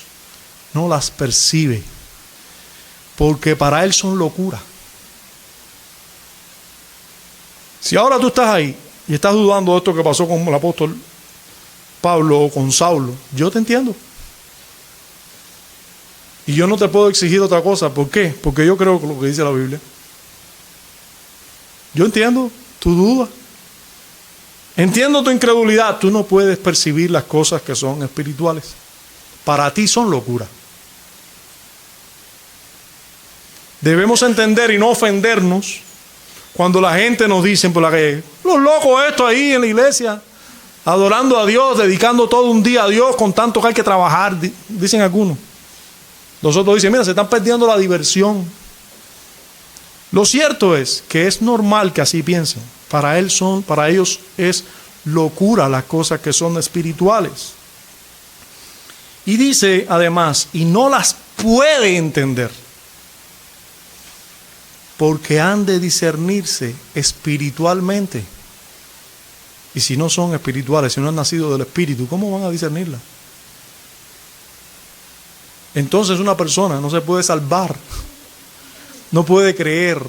A: No las percibe, porque para él son locura. Si ahora tú estás ahí y estás dudando de esto que pasó con el apóstol Pablo o con Saulo, yo te entiendo. Y yo no te puedo exigir otra cosa. ¿Por qué? Porque yo creo lo que dice la Biblia. Yo entiendo tu duda. Entiendo tu incredulidad. Tú no puedes percibir las cosas que son espirituales. Para ti son locura. Debemos entender y no ofendernos cuando la gente nos dice por la calle: los locos estos ahí en la iglesia, adorando a Dios, dedicando todo un día a Dios, con tanto que hay que trabajar, dicen algunos. Los otros dicen: mira, se están perdiendo la diversión. Lo cierto es que es normal que así piensen. Para ellos es locura las cosas que son espirituales. Y dice además, y no las puede entender, porque han de discernirse espiritualmente. Y si no son espirituales, si no han nacido del Espíritu, ¿cómo van a discernirla? entonces una persona no se puede salvar, no puede creer,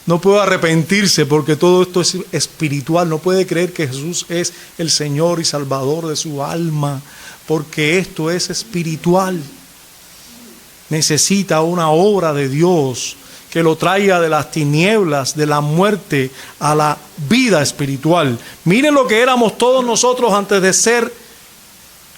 A: no puede arrepentirse, porque todo esto es espiritual. No puede creer que Jesús es el Señor y Salvador de su alma, porque esto es espiritual. Necesita una obra de Dios que lo traiga de las tinieblas, de la muerte, a la vida espiritual. Miren lo que éramos todos nosotros antes de ser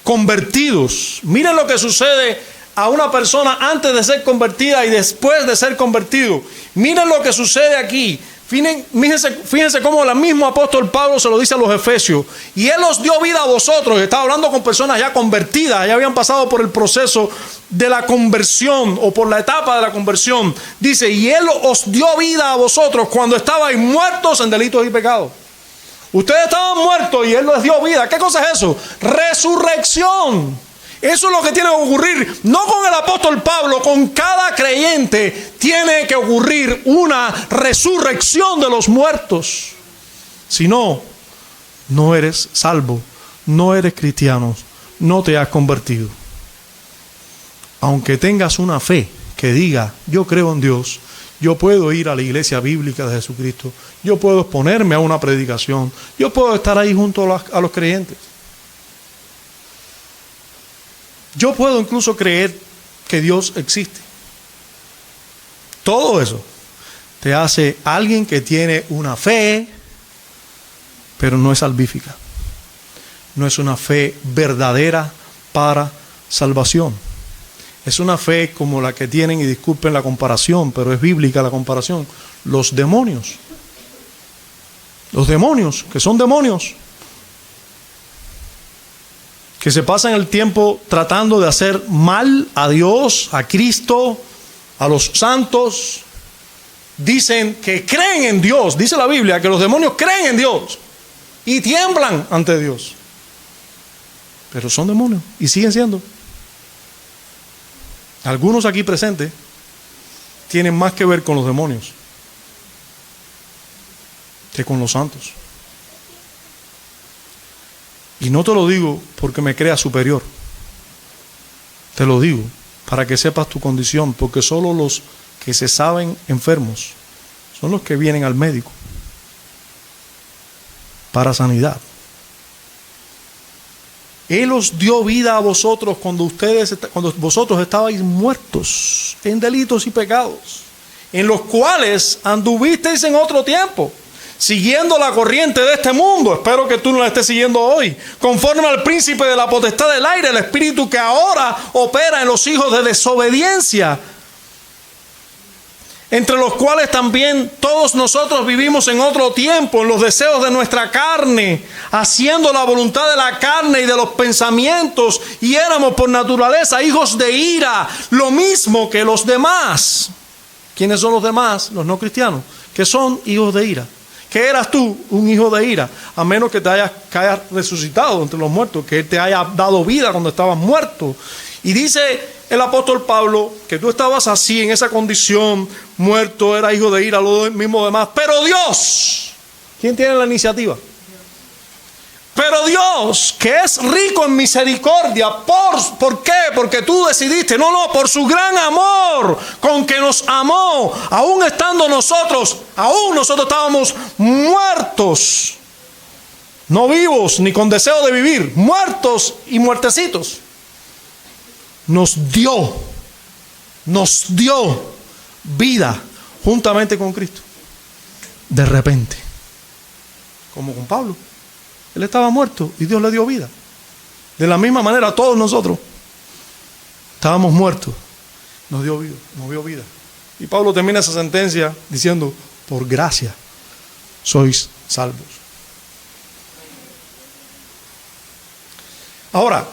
A: convertidos. Miren lo que sucede a una persona antes de ser convertida y después de ser convertido. Miren lo que sucede aquí. Fíjense cómo el mismo apóstol Pablo se lo dice a los efesios. Y Él os dio vida a vosotros. Estaba hablando con personas ya convertidas, ya habían pasado por el proceso de la conversión o por la etapa de la conversión. Dice, y Él os dio vida a vosotros cuando estabais muertos en delitos y pecados. Ustedes estaban muertos y Él les dio vida. ¿Qué cosa es eso? Resurrección. Eso es lo que tiene que ocurrir, no con el apóstol Pablo, con cada creyente tiene que ocurrir una resurrección de los muertos. Si no, no eres salvo, no eres cristiano, no te has convertido. Aunque tengas una fe que diga, yo creo en Dios, yo puedo ir a la iglesia bíblica de Jesucristo, yo puedo exponerme a una predicación, yo puedo estar ahí junto a los creyentes. Yo puedo incluso creer que Dios existe. Todo eso te hace alguien que tiene una fe, pero no es salvífica. No es una fe verdadera para salvación. Es una fe como la que tienen, y disculpen la comparación, pero es bíblica la comparación, los demonios. Los demonios, que son demonios, que se pasan el tiempo tratando de hacer mal a Dios, a Cristo, a los santos. Dicen que creen en Dios. Dice la Biblia que los demonios creen en Dios y tiemblan ante Dios. Pero son demonios y siguen siendo. Algunos aquí presentes tienen más que ver con los demonios que con los santos. Y no te lo digo porque me creas superior. Te lo digo para que sepas tu condición, porque solo los que se saben enfermos son los que vienen al médico para sanidad. Él os dio vida a vosotros cuando vosotros estabais muertos en delitos y pecados, en los cuales anduvisteis en otro tiempo, siguiendo la corriente de este mundo. Espero que tú no la estés siguiendo hoy. Conforme al príncipe de la potestad del aire, el espíritu que ahora opera en los hijos de desobediencia, entre los cuales también todos nosotros vivimos en otro tiempo, en los deseos de nuestra carne, haciendo la voluntad de la carne y de los pensamientos, y éramos por naturaleza hijos de ira, lo mismo que los demás. ¿Quiénes son los demás? Los no cristianos, que son hijos de ira. ¿Qué eras tú? Un hijo de ira, a menos que que hayas resucitado entre los muertos, que Él te haya dado vida cuando estabas muerto. Y dice el apóstol Pablo que tú estabas así, en esa condición, muerto, era hijo de ira, lo mismo demás. Pero Dios, ¿quién tiene la iniciativa? Pero Dios, que es rico en misericordia, ¿por qué? Porque tú decidiste, por su gran amor con que nos amó, aún nosotros estábamos muertos, no vivos ni con deseo de vivir, muertos y muertecitos. Nos dio vida juntamente con Cristo, de repente, como con Pablo. Él estaba muerto y Dios le dio vida. De la misma manera todos nosotros estábamos muertos, nos dio vida. Y Pablo termina esa sentencia diciendo, por gracia sois salvos. Ahora,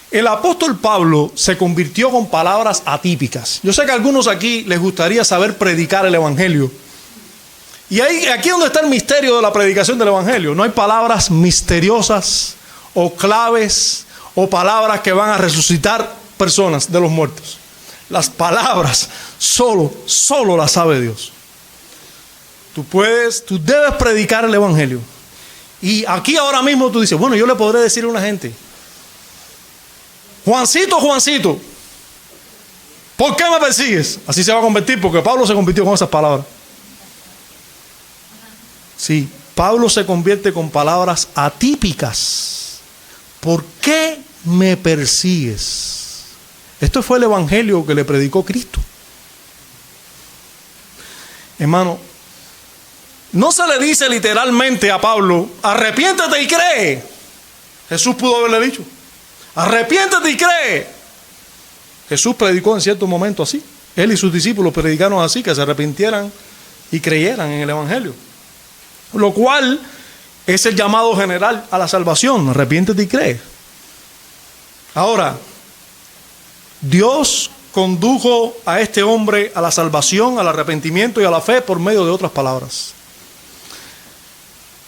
A: el apóstol Pablo se convirtió con palabras atípicas. Yo sé que a algunos aquí les gustaría saber predicar el evangelio. Y aquí es donde está el misterio de la predicación del evangelio. No hay palabras misteriosas o claves o palabras que van a resucitar personas de los muertos. Las palabras solo las sabe Dios. Tú debes predicar el evangelio. Y aquí ahora mismo tú dices, yo le podré decir a una gente, Juancito, ¿Por qué me persigues? Así se va a convertir, porque Pablo se convirtió con esas palabras. Sí, Pablo se convierte con palabras atípicas. ¿Por qué me persigues? Esto fue el evangelio que le predicó Cristo. Hermano, no se le dice literalmente a Pablo, arrepiéntete y cree. Jesús pudo haberle dicho, arrepiéntete y cree. Jesús predicó en cierto momento así. Él y sus discípulos predicaron así, que se arrepintieran y creyeran en el evangelio. Lo cual es el llamado general a la salvación. Arrepiéntete y cree. Ahora, Dios condujo a este hombre a la salvación, al arrepentimiento y a la fe por medio de otras palabras.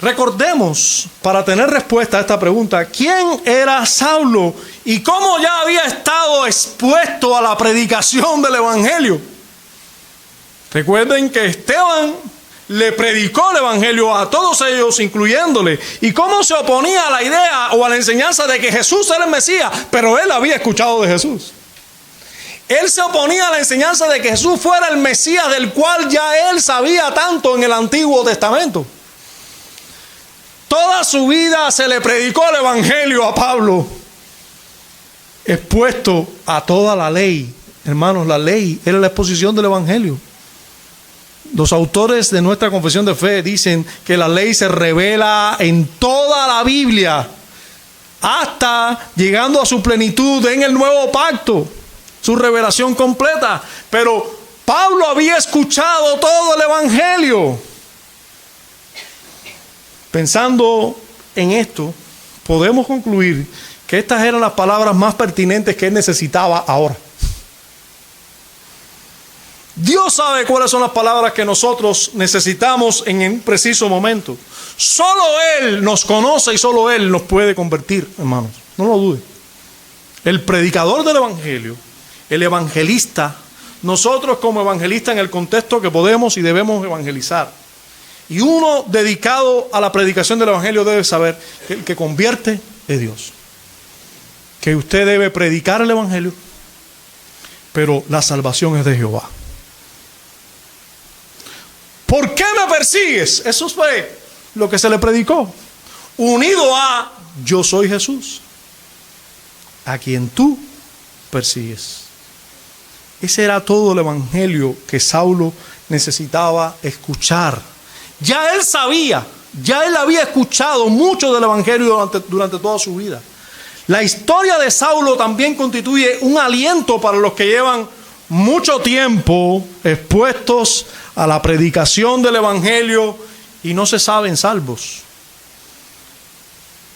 A: Recordemos, para tener respuesta a esta pregunta, ¿quién era Saulo y cómo ya había estado expuesto a la predicación del evangelio? Recuerden que Esteban le predicó el evangelio a todos ellos, incluyéndole, y cómo se oponía a la idea o a la enseñanza de que Jesús era el Mesías, pero él había escuchado de Jesús. Él se oponía a la enseñanza de que Jesús fuera el Mesías, del cual ya él sabía tanto en el Antiguo Testamento. Toda su vida se le predicó el evangelio a Pablo, expuesto a toda la ley. Hermanos, la ley era la exposición del evangelio. Los autores de nuestra confesión de fe dicen que la ley se revela en toda la Biblia, hasta llegando a su plenitud en el nuevo pacto, su revelación completa. Pero Pablo había escuchado todo el evangelio. Pensando en esto, podemos concluir que estas eran las palabras más pertinentes que él necesitaba ahora. Dios sabe cuáles son las palabras que nosotros necesitamos en un preciso momento. Solo Él nos conoce y solo Él nos puede convertir, hermanos. No lo dude. El predicador del evangelio, el evangelista, nosotros como evangelistas en el contexto que podemos y debemos evangelizar. Y uno dedicado a la predicación del evangelio debe saber que el que convierte es Dios. Que usted debe predicar el evangelio, pero la salvación es de Jehová. ¿Por qué me persigues? Eso fue lo que se le predicó. Unido a yo soy Jesús, a quien tú persigues. Ese era todo el evangelio que Saulo necesitaba escuchar. Ya él sabía, ya él había escuchado mucho del evangelio durante toda su vida. La historia de Saulo también constituye un aliento para los que llevan mucho tiempo expuestos a la predicación del evangelio y no se saben salvos.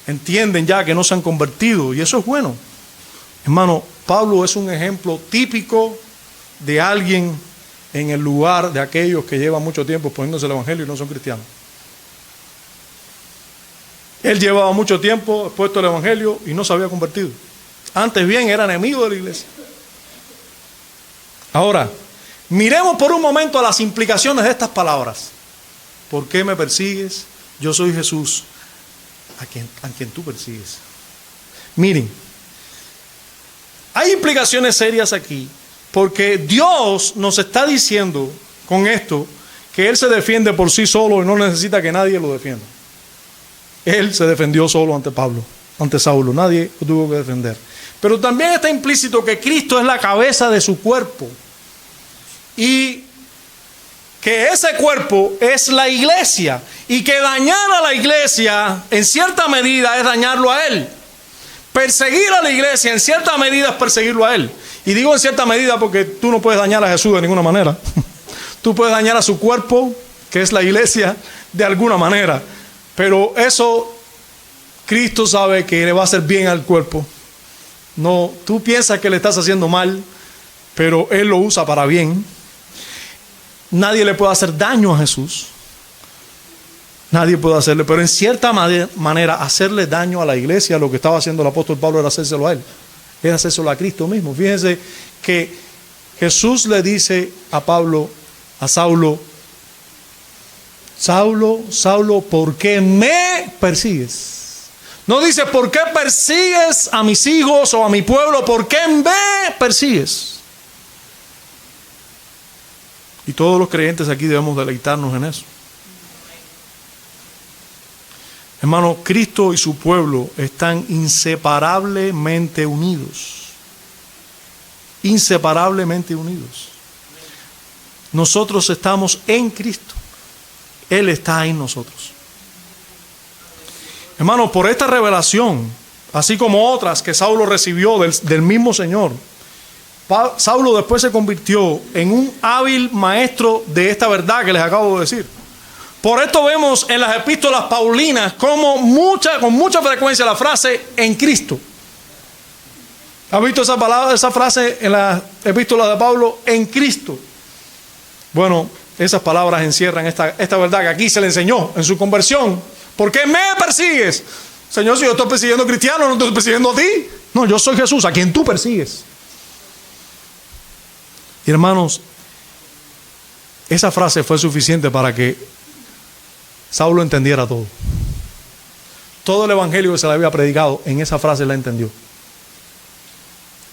A: Entienden ya que no se han convertido y eso es bueno. Hermano, Pablo es un ejemplo típico de alguien en el lugar de aquellos que llevan mucho tiempo poniéndose el evangelio y no son cristianos. Él llevaba mucho tiempo expuesto al evangelio y no se había convertido. Antes bien era enemigo de la iglesia. Ahora, miremos por un momento las implicaciones de estas palabras. ¿Por qué me persigues? Yo soy Jesús, a quien tú persigues. Miren, hay implicaciones serias aquí, porque Dios nos está diciendo con esto que Él se defiende por sí solo y no necesita que nadie lo defienda. Él se defendió solo ante Pablo, ante Saulo, nadie lo tuvo que defender. Pero también está implícito que Cristo es la cabeza de su cuerpo y que ese cuerpo es la iglesia y que dañar a la iglesia en cierta medida es dañarlo a Él. Perseguir a la iglesia en cierta medida es perseguirlo a Él. Y digo en cierta medida porque tú no puedes dañar a Jesús de ninguna manera. Tú puedes dañar a su cuerpo, que es la iglesia, de alguna manera. Pero eso Cristo sabe que le va a hacer bien al cuerpo. No, tú piensas que le estás haciendo mal, pero Él lo usa para bien. Nadie le puede hacer daño a Jesús. Nadie puede hacerle, pero en cierta manera hacerle daño a la iglesia, lo que estaba haciendo el apóstol Pablo era hacérselo a él. Era hacérselo a Cristo mismo. Fíjense que Jesús le dice a Pablo, a Saulo, Saulo, Saulo, ¿por qué me persigues? No dice, ¿por qué persigues a mis hijos o a mi pueblo? ¿Por qué me persigues? Y todos los creyentes aquí debemos deleitarnos en eso. Hermano, Cristo y su pueblo están inseparablemente unidos. Inseparablemente unidos. Nosotros estamos en Cristo. Él está en nosotros. Hermano, por esta revelación, así como otras que Saulo recibió del mismo Señor, Saulo después se convirtió en un hábil maestro de esta verdad que les acabo de decir. Por esto vemos en las epístolas paulinas como con mucha frecuencia la frase en Cristo. ¿Has visto esa frase en las epístolas de Pablo? En Cristo. Bueno, esas palabras encierran esta verdad que aquí se le enseñó en su conversión. ¿Por qué me persigues? Señor, si yo estoy persiguiendo cristianos, no estoy persiguiendo a ti. No, yo soy Jesús, a quien tú persigues. Y hermanos, esa frase fue suficiente para que Saulo entendiera todo. Todo el evangelio que se le había predicado, en esa frase la entendió.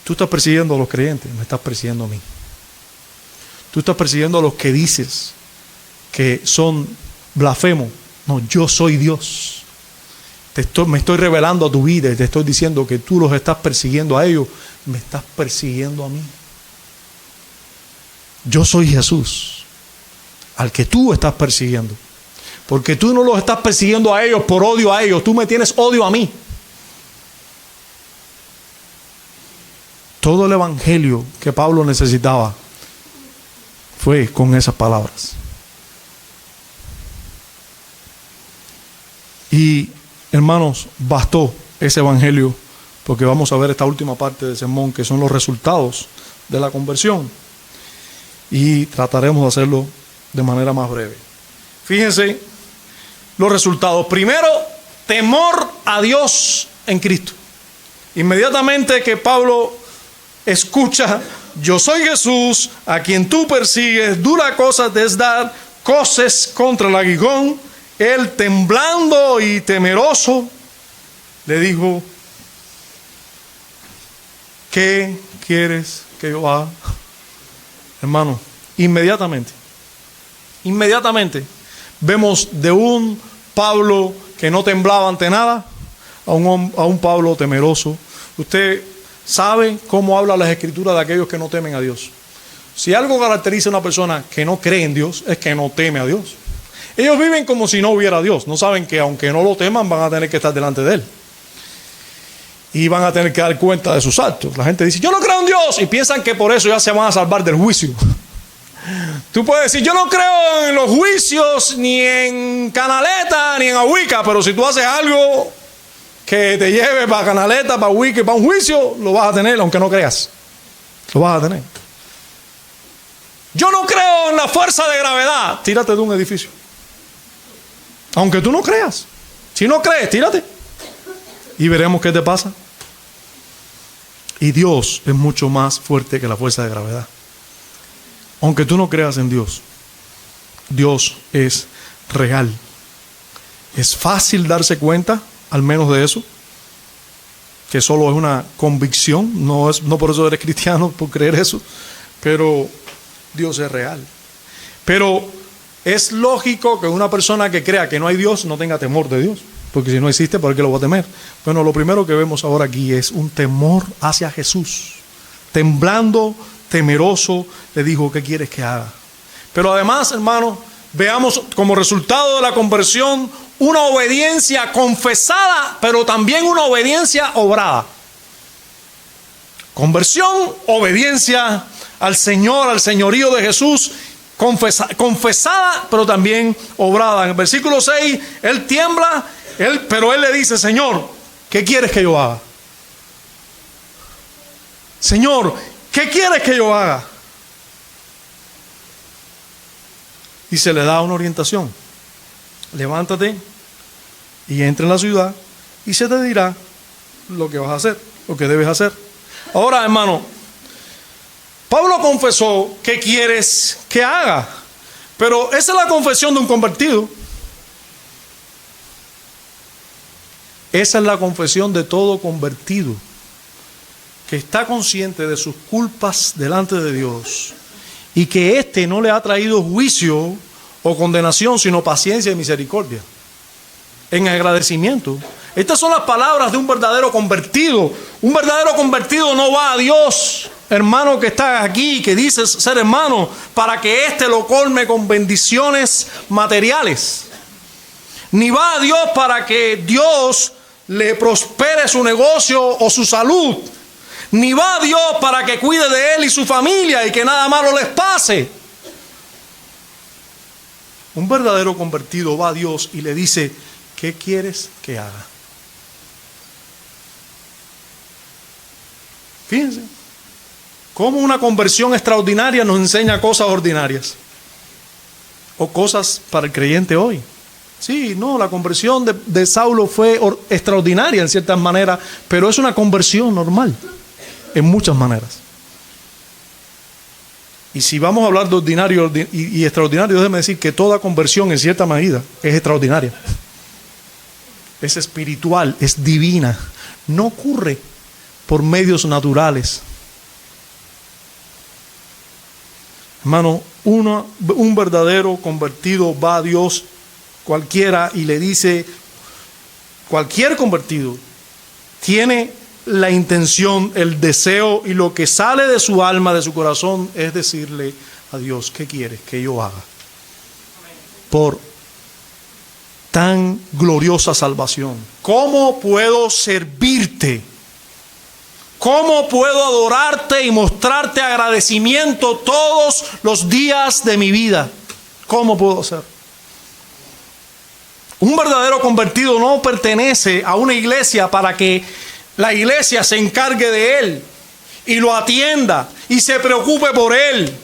A: Tú estás persiguiendo a los creyentes, me estás persiguiendo a mí. Tú estás persiguiendo a los que dices que son blasfemos. No, yo soy Dios. Me estoy revelando a tu vida y te estoy diciendo que tú los estás persiguiendo a ellos, me estás persiguiendo a mí. Yo soy Jesús, al que tú estás persiguiendo. Porque tú no los estás persiguiendo a ellos por odio a ellos, tú me tienes odio a mí. Todo el evangelio que Pablo necesitaba fue con esas palabras. Y hermanos, bastó ese evangelio, porque vamos a ver esta última parte del sermón, que son los resultados de la conversión. Y trataremos de hacerlo de manera más breve. Fíjense los resultados. Primero, temor a Dios en Cristo. Inmediatamente que Pablo escucha, yo soy Jesús, a quien tú persigues, dura cosa te es dar coces contra el aguijón. Él, temblando y temeroso, le dijo, ¿qué quieres que yo haga? Hermano, inmediatamente vemos de un Pablo que no temblaba ante nada a un Pablo temeroso. Usted sabe cómo habla las escrituras de aquellos que no temen a Dios. Si algo caracteriza a una persona que no cree en Dios, es que no teme a Dios. Ellos viven como si no hubiera Dios. No saben que aunque no lo teman, van a tener que estar delante de Él. Y van a tener que dar cuenta de sus actos. La gente dice, yo no creo en Dios. Y piensan que por eso ya se van a salvar del juicio. Tú puedes decir, yo no creo en los juicios, ni en Canaleta, ni en Ahuica. Pero si tú haces algo que te lleve para Canaleta, para Ahuica y para un juicio, lo vas a tener, aunque no creas. Lo vas a tener. Yo no creo en la fuerza de gravedad. Tírate de un edificio. Aunque tú no creas. Si no crees, tírate. Y veremos qué te pasa. Y Dios es mucho más fuerte que la fuerza de gravedad. Aunque tú no creas en Dios, Dios es real. Es fácil darse cuenta, al menos de eso, que solo es una convicción. No por eso eres cristiano, por creer eso. Pero Dios es real. Pero es lógico que una persona que crea que no hay Dios no tenga temor de Dios. Porque si no existe, ¿por qué lo va a temer? Bueno, lo primero que vemos ahora aquí es un temor hacia Jesús. Temblando, temeroso, le dijo, ¿qué quieres que haga? Pero además, hermano, veamos como resultado de la conversión una obediencia confesada, pero también una obediencia obrada. Conversión, obediencia al Señor, al señorío de Jesús, confesada, pero también obrada. En el versículo 6, él tiembla, pero él le dice, Señor, ¿qué quieres que yo haga? Señor, ¿qué quieres que yo haga? Y se le da una orientación. Levántate y entra en la ciudad y se te dirá lo que vas a hacer, lo que debes hacer. Ahora, hermano, Pablo confesó qué quieres que haga, pero esa es la confesión de un convertido. Esa es la confesión de todo convertido que está consciente de sus culpas delante de Dios y que éste no le ha traído juicio o condenación, sino paciencia y misericordia. En agradecimiento. Estas son las palabras de un verdadero convertido. Un verdadero convertido no va a Dios, hermano que está aquí, que dices ser hermano, para que éste lo colme con bendiciones materiales. Ni va a Dios para que Dios le prospere su negocio o su salud. Ni va a Dios para que cuide de él y su familia y que nada malo les pase. Un verdadero convertido va a Dios y le dice: ¿qué quieres que haga? Fíjense cómo una conversión extraordinaria nos enseña cosas ordinarias o cosas para el creyente hoy. Sí, no, la conversión de Saulo fue extraordinaria en ciertas maneras, pero es una conversión normal en muchas maneras. Y si vamos a hablar de ordinario y extraordinario, déjeme decir que toda conversión en cierta medida es extraordinaria. Es espiritual, es divina. No ocurre por medios naturales. Hermano, un verdadero convertido va a Dios cualquiera y le dice, cualquier convertido tiene la intención, el deseo y lo que sale de su alma, de su corazón, es decirle a Dios: ¿qué quieres que yo haga por tan gloriosa salvación? ¿Cómo puedo servirte? ¿Cómo puedo adorarte y mostrarte agradecimiento todos los días de mi vida? ¿Cómo puedo hacer? Un verdadero convertido no pertenece a una iglesia para que la iglesia se encargue de él y lo atienda y se preocupe por él.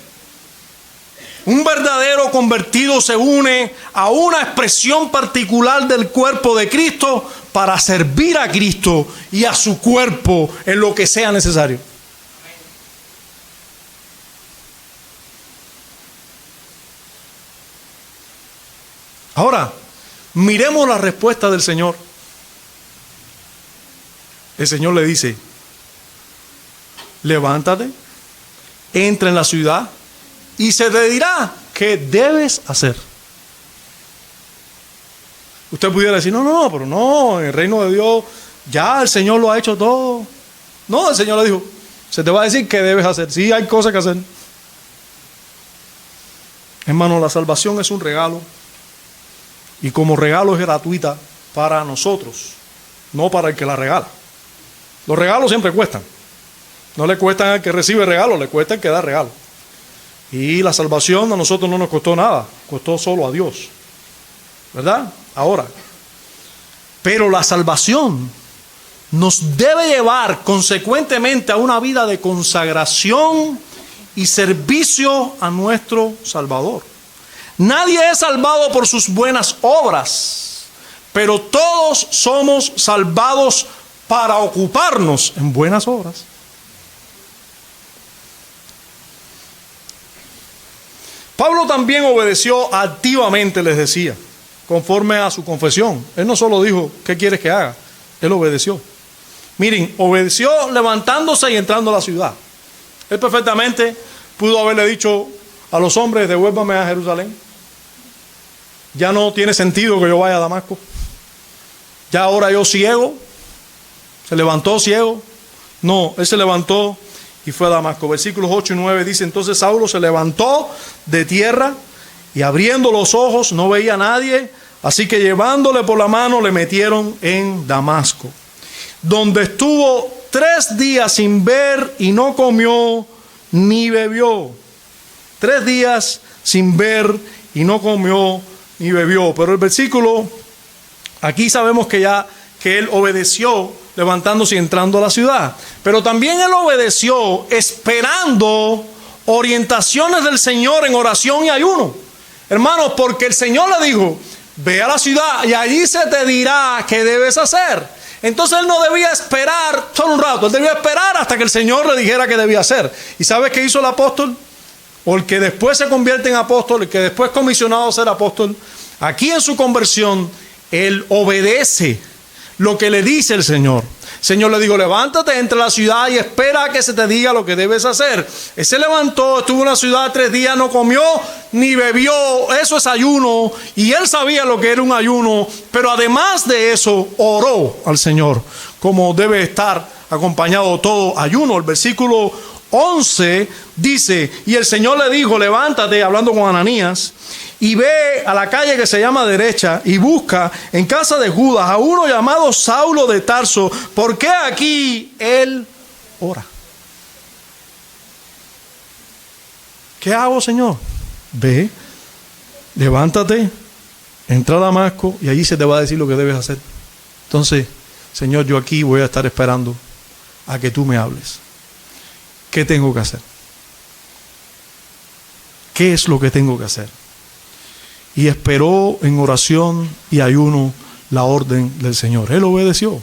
A: Un verdadero convertido se une a una expresión particular del cuerpo de Cristo para servir a Cristo y a su cuerpo en lo que sea necesario. Ahora, miremos la respuesta del Señor. El Señor le dice: levántate, entra en la ciudad y se te dirá qué debes hacer. Usted pudiera decir: no, pero no, en el reino de Dios ya el Señor lo ha hecho todo. No, el Señor le dijo: se te va a decir qué debes hacer. Sí, hay cosas que hacer. Hermano, la salvación es un regalo. Y como regalo es gratuita para nosotros, no para el que la regala. Los regalos siempre cuestan. No le cuestan al que recibe regalo, le cuesta al que da regalo. Y la salvación a nosotros no nos costó nada, costó solo a Dios. ¿Verdad? Ahora, pero la salvación nos debe llevar consecuentemente a una vida de consagración y servicio a nuestro Salvador. Nadie es salvado por sus buenas obras, pero todos somos salvados para ocuparnos en buenas obras. Pablo también obedeció activamente, les decía, conforme a su confesión. Él no solo dijo: ¿qué quieres que haga? Él obedeció. Miren, obedeció levantándose y entrando a la ciudad. Él perfectamente pudo haberle dicho a los hombres: devuélvame a Jerusalén. Ya no tiene sentido que yo vaya a Damasco. Ya ahora yo ciego. Se levantó ciego. No, él se levantó y fue a Damasco. Versículos 8 y 9 dice: entonces Saulo se levantó de tierra y abriendo los ojos no veía a nadie, así que llevándole por la mano le metieron en Damasco, donde estuvo 3 días sin ver y no comió ni bebió. 3 días sin ver y no comió ni bebió. Pero el versículo, aquí sabemos que él obedeció levantándose y entrando a la ciudad. Pero también él obedeció esperando orientaciones del Señor en oración y ayuno. Hermanos, porque el Señor le dijo: ve a la ciudad y allí se te dirá qué debes hacer. Entonces él no debía esperar solo un rato, él debía esperar hasta que el Señor le dijera qué debía hacer. ¿Y sabes qué hizo el apóstol? O el que después se convierte en apóstol, el que después es comisionado a ser apóstol. Aquí en su conversión, él obedece lo que le dice el Señor. Señor le dijo, levántate, entra a la ciudad y espera a que se te diga lo que debes hacer. Él se levantó, estuvo en la ciudad 3 días, no comió ni bebió. Eso es ayuno. Y él sabía lo que era un ayuno. Pero además de eso, oró al Señor, como debe estar acompañado todo ayuno. El versículo 11 dice, y el Señor le dijo, levántate, hablando con Ananías, y ve a la calle que se llama Derecha y busca en casa de Judas a uno llamado Saulo de Tarso, porque aquí él ora. ¿Qué hago, Señor? Ve, levántate, entra a Damasco y allí se te va a decir lo que debes hacer. Entonces, Señor, yo aquí voy a estar esperando a que tú me hables. ¿Qué tengo que hacer? ¿Qué es lo que tengo que hacer? Y esperó en oración y ayuno la orden del Señor. Él obedeció.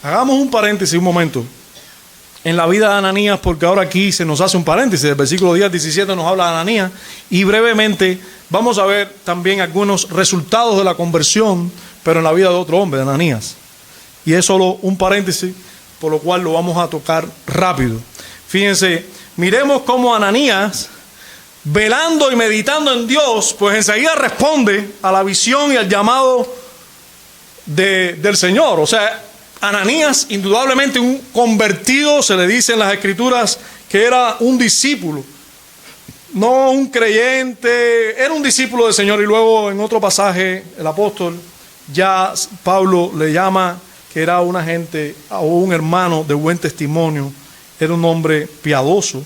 A: Hagamos un paréntesis un momento en la vida de Ananías, porque ahora aquí se nos hace un paréntesis. El versículo 10 al 17 nos habla de Ananías y brevemente vamos a ver también algunos resultados de la conversión, pero en la vida de otro hombre, de Ananías. Y es solo un paréntesis, por lo cual lo vamos a tocar rápido. Fíjense, miremos cómo Ananías, velando y meditando en Dios, pues enseguida responde a la visión y al llamado del Señor. O sea, Ananías, indudablemente un convertido, se le dice en las Escrituras que era un discípulo, no un creyente, era un discípulo del Señor. Y luego en otro pasaje, el apóstol, ya Pablo le llama que era una gente o un hermano de buen testimonio, era un hombre piadoso,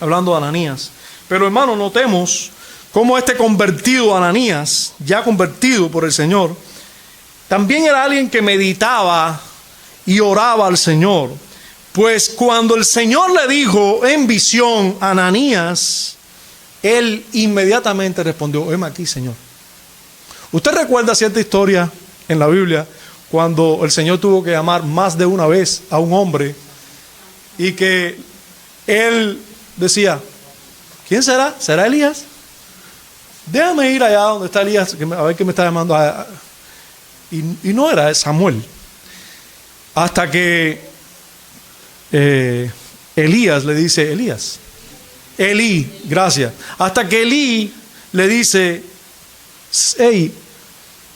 A: hablando de Ananías. Pero hermano, notemos cómo este convertido Ananías, ya convertido por el Señor, también era alguien que meditaba y oraba al Señor. Pues cuando el Señor le dijo en visión a Ananías, él inmediatamente respondió, heme aquí, Señor. ¿Usted recuerda cierta historia en la Biblia cuando el Señor tuvo que llamar más de una vez a un hombre y que él decía, ¿quién será? ¿Será Elías? Déjame ir allá donde está Elías, a ver qué me está llamando. Y no era Samuel. Hasta que Elías le dice, Elías, Elí, gracias. Hasta que Elí le dice, hey,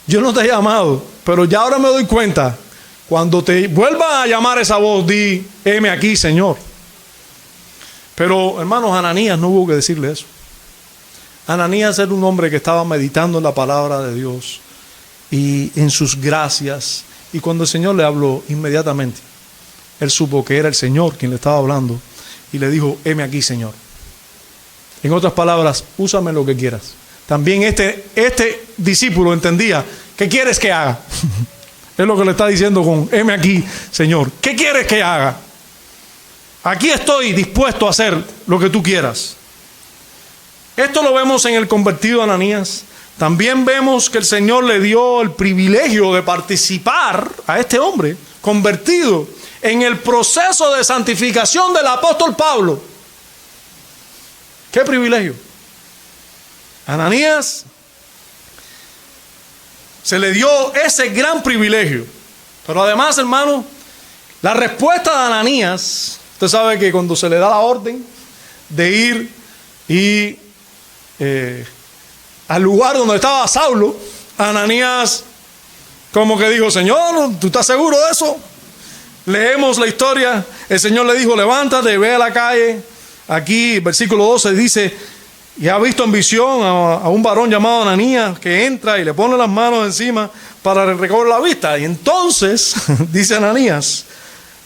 A: yo no te he llamado, pero ya ahora me doy cuenta. Cuando te vuelva a llamar esa voz, di, heme aquí, Señor. Pero, hermanos, Ananías no hubo que decirle eso. Ananías era un hombre que estaba meditando en la palabra de Dios y en sus gracias. Y cuando el Señor le habló, inmediatamente, él supo que era el Señor quien le estaba hablando y le dijo, heme aquí, Señor. En otras palabras, úsame lo que quieras. También este discípulo entendía, ¿qué quieres que haga? Es lo que le está diciendo con, heme aquí, Señor. ¿Qué quieres que haga? Aquí estoy dispuesto a hacer lo que tú quieras. Esto lo vemos en el convertido Ananías. También vemos que el Señor le dio el privilegio de participar a este hombre convertido en el proceso de santificación del apóstol Pablo. ¿Qué privilegio? Ananías se le dio ese gran privilegio. Pero además, hermano, la respuesta de Ananías, usted sabe que cuando se le da la orden de ir y al lugar donde estaba Saulo, Ananías como que dijo, Señor, ¿tú estás seguro de eso? Leemos la historia. El Señor le dijo, levántate, ve a la calle. Aquí, versículo 12 dice, y ha visto en visión a un varón llamado Ananías que entra y le pone las manos encima para recobrar la vista. Y entonces, dice Ananías,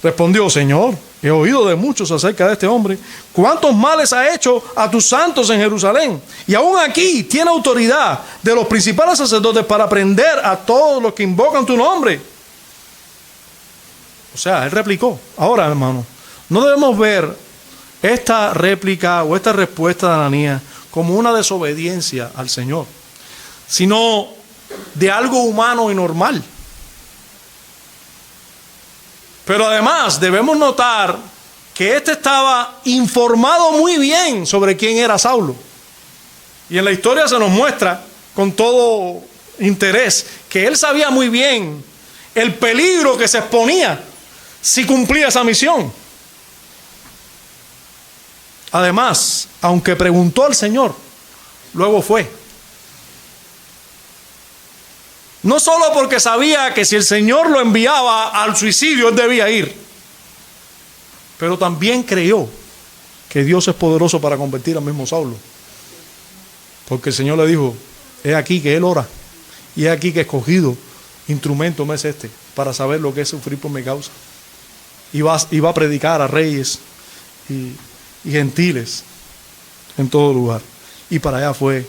A: respondió, Señor, he oído de muchos acerca de este hombre, cuántos males ha hecho a tus santos en Jerusalén. Y aún aquí tiene autoridad de los principales sacerdotes para prender a todos los que invocan tu nombre. O sea, él replicó. Ahora, hermano, no debemos ver esta réplica o esta respuesta de Ananías como una desobediencia al Señor, sino de algo humano y normal. Pero además debemos notar que este estaba informado muy bien sobre quién era Saulo. Y en la historia se nos muestra con todo interés que él sabía muy bien el peligro que se exponía si cumplía esa misión. Además, aunque preguntó al Señor, luego fue. No solo porque sabía que si el Señor lo enviaba al suicidio, él debía ir, pero también creyó que Dios es poderoso para convertir al mismo Saulo. Porque el Señor le dijo, es aquí que él ora, y es aquí que escogido instrumento me es este, para saber lo que es sufrir por mi causa. Y va a predicar a reyes y gentiles en todo lugar. Y para allá fue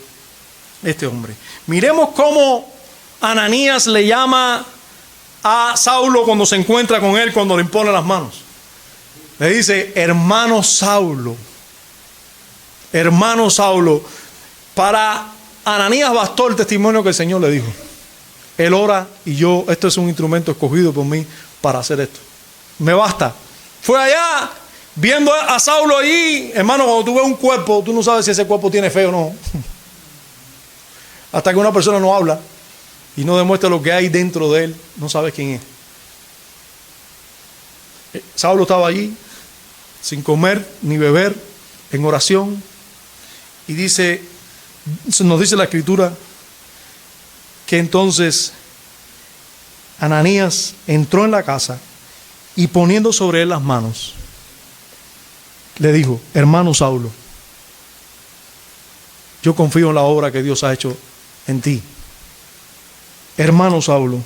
A: este hombre. Miremos cómo Ananías le llama a Saulo cuando se encuentra con él, cuando le impone las manos. Le dice, hermano Saulo. Hermano Saulo. Para Ananías bastó el testimonio que el Señor le dijo. Él ora y yo, esto es un instrumento escogido por mí para hacer esto. Me basta. Fue allá, viendo a Saulo allí. Hermano, cuando tú ves un cuerpo, tú no sabes si ese cuerpo tiene fe o no. Hasta que una persona no habla y no demuestra lo que hay dentro de él, no sabes quién es. Saulo estaba allí, sin comer ni beber, en oración. Y nos dice la Escritura que entonces Ananías entró en la casa y poniendo sobre él las manos, le dijo, hermano Saulo, yo confío en la obra que Dios ha hecho en ti. Hermano Saulo,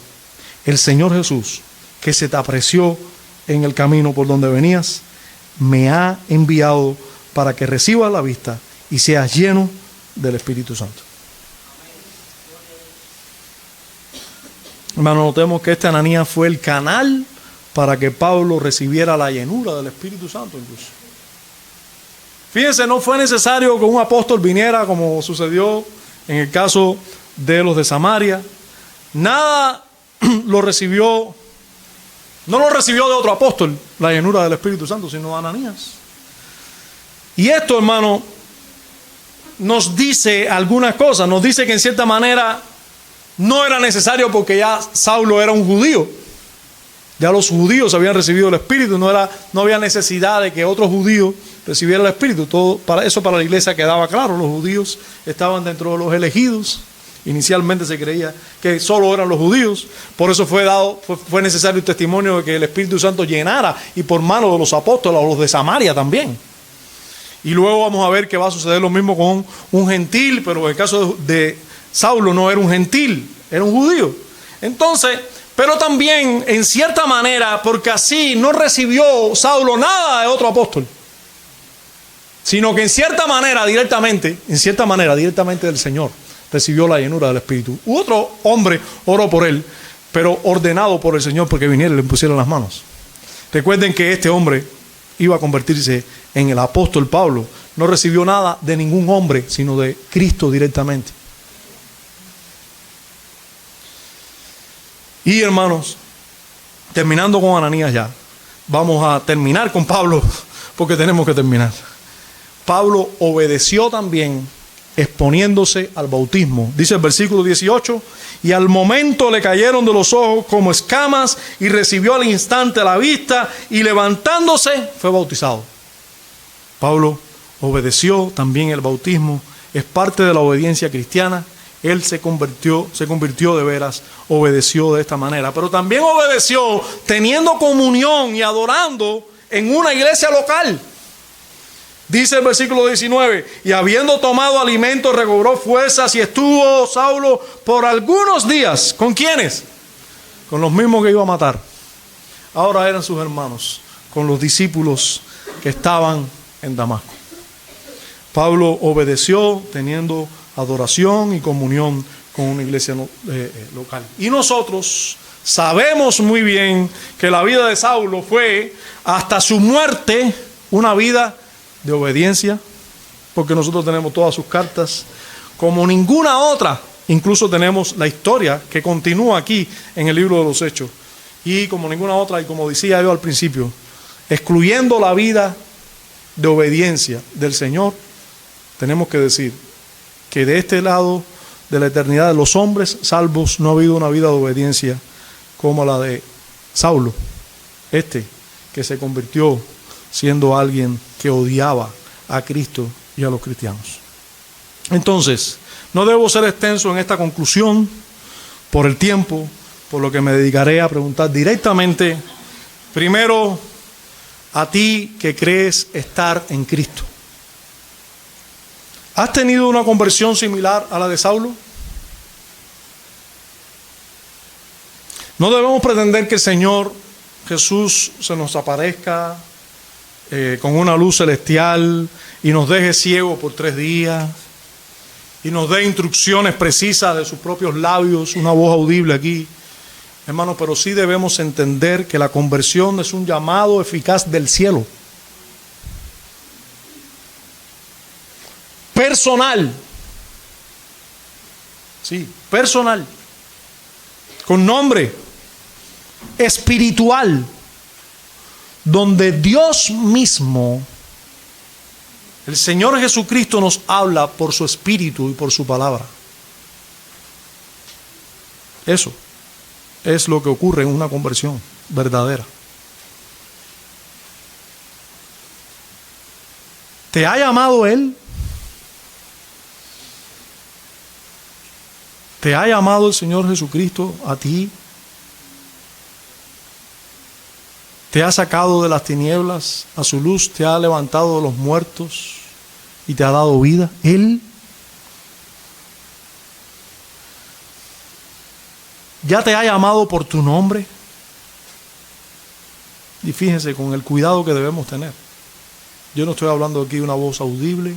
A: el Señor Jesús, que se te apareció en el camino por donde venías, me ha enviado para que recibas la vista y seas lleno del Espíritu Santo. Hermano, notemos que este Ananías fue el canal para que Pablo recibiera la llenura del Espíritu Santo incluso. Fíjense, no fue necesario que un apóstol viniera como sucedió en el caso de los de Samaria. Nada no lo recibió de otro apóstol, la llenura del Espíritu Santo, sino de Ananías. Y esto, hermano, nos dice algunas cosas. Nos dice que en cierta manera no era necesario porque ya Saulo era un judío. Ya los judíos habían recibido el Espíritu, no había necesidad de que otros judíos recibieran el Espíritu. Para la iglesia quedaba claro, los judíos estaban dentro de los elegidos. Inicialmente se creía que solo eran los judíos, por eso fue necesario el testimonio de que el Espíritu Santo llenara, y por mano de los apóstoles o los de Samaria también. Y luego vamos a ver que va a suceder lo mismo con un gentil, pero en el caso de Saulo no era un gentil, era un judío. Entonces, pero también en cierta manera, porque así no recibió Saulo nada de otro apóstol, sino que en cierta manera directamente del Señor recibió la llenura del Espíritu. Otro hombre oró por él, pero ordenado por el Señor porque viniera y le pusiera las manos. Recuerden que este hombre iba a convertirse en el apóstol Pablo. No recibió nada de ningún hombre, sino de Cristo directamente. Y hermanos, terminando con Ananías ya, vamos a terminar con Pablo, porque tenemos que terminar. Pablo obedeció también, exponiéndose al bautismo. Dice el versículo 18, y al momento le cayeron de los ojos como escamas, y recibió al instante la vista, y levantándose fue bautizado. Pablo obedeció también el bautismo, es parte de la obediencia cristiana. Él se convirtió de veras, obedeció de esta manera, pero también obedeció teniendo comunión y adorando en una iglesia local. Dice el versículo 19, y habiendo tomado alimento recobró fuerzas y estuvo Saulo por algunos días. ¿Con quiénes? Con los mismos que iba a matar. Ahora eran sus hermanos, con los discípulos que estaban en Damasco. Pablo obedeció teniendo adoración y comunión con una iglesia local. Y nosotros sabemos muy bien que la vida de Saulo fue hasta su muerte una vida de obediencia, porque nosotros tenemos todas sus cartas como ninguna otra. Incluso tenemos la historia que continúa aquí en el libro de los Hechos, y como ninguna otra, y como decía yo al principio, excluyendo la vida de obediencia del Señor, tenemos que decir que de este lado de la eternidad de los hombres salvos no ha habido una vida de obediencia como la de Saulo, que se convirtió siendo alguien que odiaba a Cristo y a los cristianos. Entonces, no debo ser extenso en esta conclusión por el tiempo, por lo que me dedicaré a preguntar directamente, primero, a ti que crees estar en Cristo. ¿Has tenido una conversión similar a la de Saulo? No debemos pretender que el Señor Jesús se nos aparezca con una luz celestial y nos deje ciegos por 3 días y nos dé instrucciones precisas de sus propios labios, una voz audible aquí. Hermanos, pero sí debemos entender que la conversión es un llamado eficaz del cielo. Personal. Sí, personal. Con nombre. Espiritual. Donde Dios mismo, el Señor Jesucristo, nos habla por su Espíritu y por su palabra. Eso es lo que ocurre en una conversión verdadera. ¿Te ha llamado Él? ¿Te ha llamado el Señor Jesucristo a ti? ¿Te ha sacado de las tinieblas a su luz? ¿Te ha levantado de los muertos y te ha dado vida? Él ya te ha llamado por tu nombre. Y fíjense con el cuidado que debemos tener. Yo no estoy hablando aquí de una voz audible.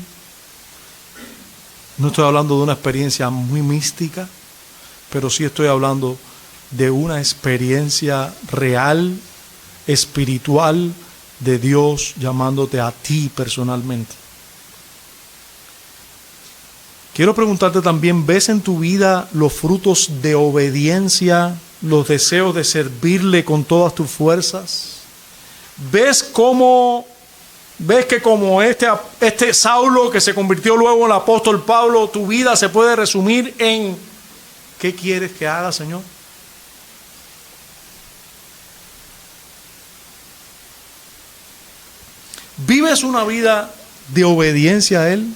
A: No estoy hablando de una experiencia muy mística. Pero sí estoy hablando de una experiencia real, espiritual, de Dios llamándote a ti personalmente. Quiero preguntarte también, ¿ves en tu vida los frutos de obediencia, los deseos de servirle con todas tus fuerzas? ¿Ves que como este Saulo que se convirtió luego en el apóstol Pablo, tu vida se puede resumir en ¿qué quieres que haga, Señor? ¿Vives una vida de obediencia a Él?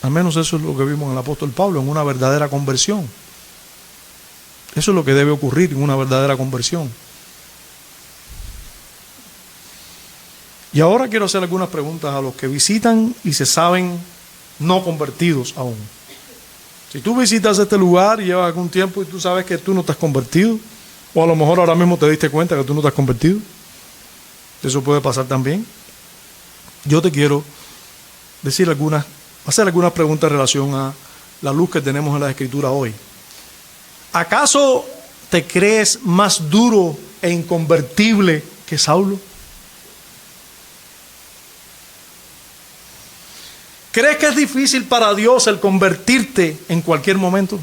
A: Al menos eso es lo que vimos en el apóstol Pablo, en una verdadera conversión. Eso es lo que debe ocurrir en una verdadera conversión. Y ahora quiero hacer algunas preguntas a los que visitan y se saben no convertidos aún. Si tú visitas este lugar y llevas algún tiempo y tú sabes que tú no te has convertido, o a lo mejor ahora mismo te diste cuenta que tú no te has convertido, eso puede pasar también. Yo te quiero hacer algunas preguntas en relación a la luz que tenemos en la Escritura hoy. ¿Acaso te crees más duro e inconvertible que Saulo? ¿Crees que es difícil para Dios el convertirte en cualquier momento?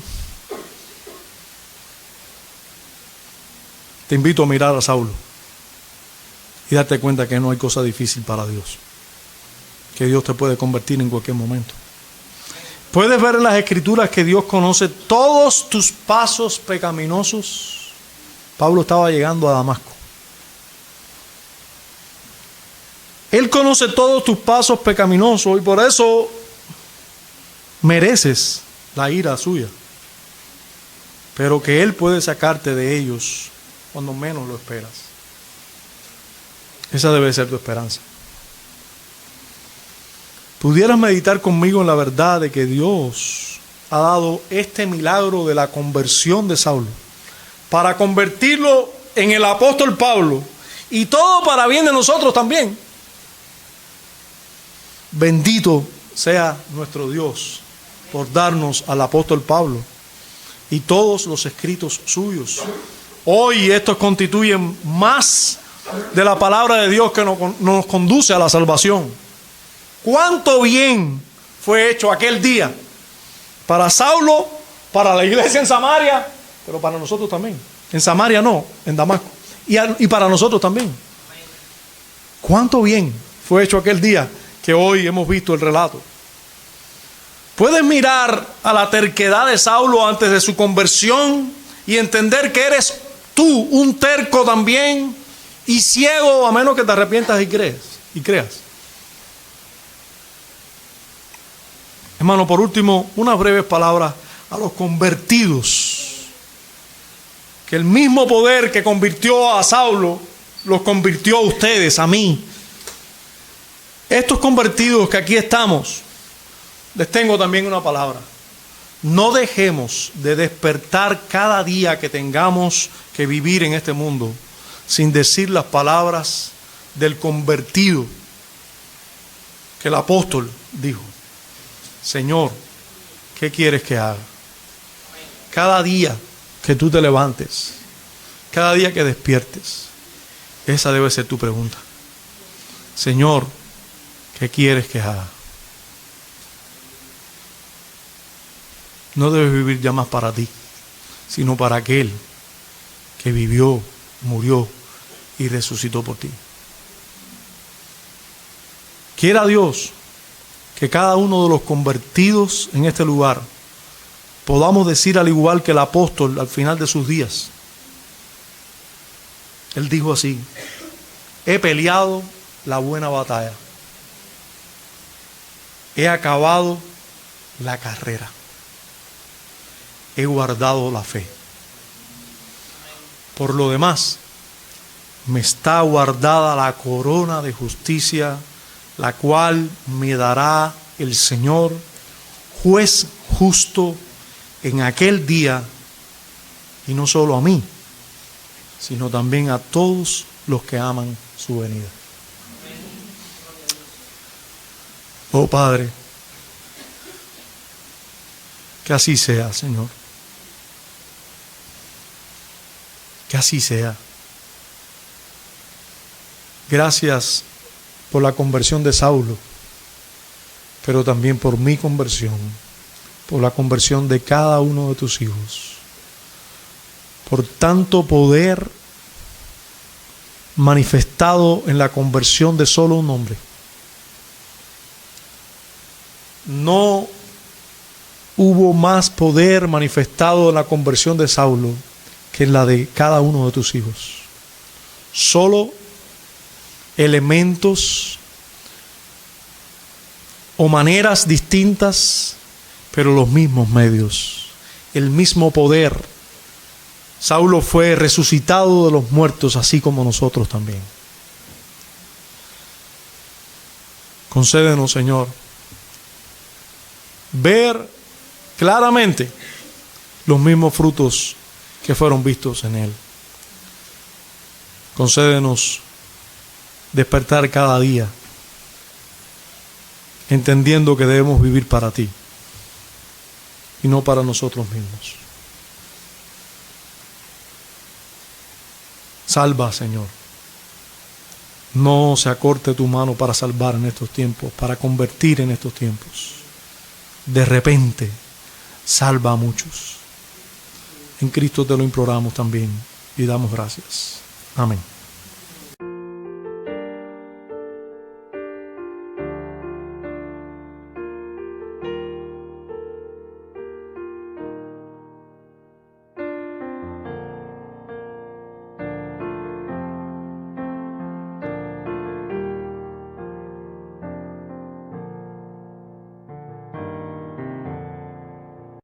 A: Te invito a mirar a Saulo y darte cuenta que no hay cosa difícil para Dios, que Dios te puede convertir en cualquier momento. Puedes ver en las Escrituras que Dios conoce todos tus pasos pecaminosos. Pablo estaba llegando a Damasco. Él conoce todos tus pasos pecaminosos y por eso mereces la ira suya. Pero que Él puede sacarte de ellos cuando menos lo esperas. Esa debe ser tu esperanza. Pudieras meditar conmigo en la verdad de que Dios ha dado este milagro de la conversión de Saulo para convertirlo en el apóstol Pablo y todo para bien de nosotros también. Bendito sea nuestro Dios por darnos al apóstol Pablo y todos los escritos suyos. Hoy estos constituyen más de la palabra de Dios que nos conduce a la salvación. ¿Cuánto bien fue hecho aquel día para Saulo, para la iglesia en Samaria, pero para nosotros también? En Samaria no, en Damasco. Y para nosotros también. ¿Cuánto bien fue hecho aquel día que hoy hemos visto el relato? Puedes mirar a la terquedad de Saulo antes de su conversión y entender que eres tú un terco también y ciego, a menos que te arrepientas y creas. Hermano, por último, unas breves palabras a los convertidos. Que el mismo poder que convirtió a Saulo, los convirtió a ustedes, a mí. Estos convertidos que aquí estamos, les tengo también una palabra. No dejemos de despertar cada día que tengamos que vivir en este mundo sin decir las palabras del convertido que el apóstol dijo: Señor, ¿qué quieres que haga? Cada día que tú te levantes, cada día que despiertes, esa debe ser tu pregunta. Señor, ¿qué quieres que haga? No debes vivir ya más para ti, sino para aquel que vivió, murió y resucitó por ti. Quiera Dios que cada uno de los convertidos en este lugar podamos decir, al igual que el apóstol al final de sus días, él dijo así: he peleado la buena batalla, he acabado la carrera, he guardado la fe. Por lo demás, me está guardada la corona de justicia, la cual me dará el Señor, juez justo, en aquel día, y no solo a mí, sino también a todos los que aman su venida. Oh Padre, que así sea, Señor. Que así sea. Gracias por la conversión de Saulo, pero también por mi conversión, por la conversión de cada uno de tus hijos, por tanto poder manifestado en la conversión de solo un hombre. No hubo más poder manifestado en la conversión de Saulo que en la de cada uno de tus hijos. Solo elementos o maneras distintas, pero los mismos medios, el mismo poder. Saulo fue resucitado de los muertos, así como nosotros también. Concédenos, Señor, ver claramente los mismos frutos que fueron vistos en Él. Concédenos despertar cada día, entendiendo que debemos vivir para ti y no para nosotros mismos. Salva, Señor. No se acorte tu mano para salvar en estos tiempos, para convertir en estos tiempos. De repente, salva a muchos. En Cristo te lo imploramos también y damos gracias. Amén.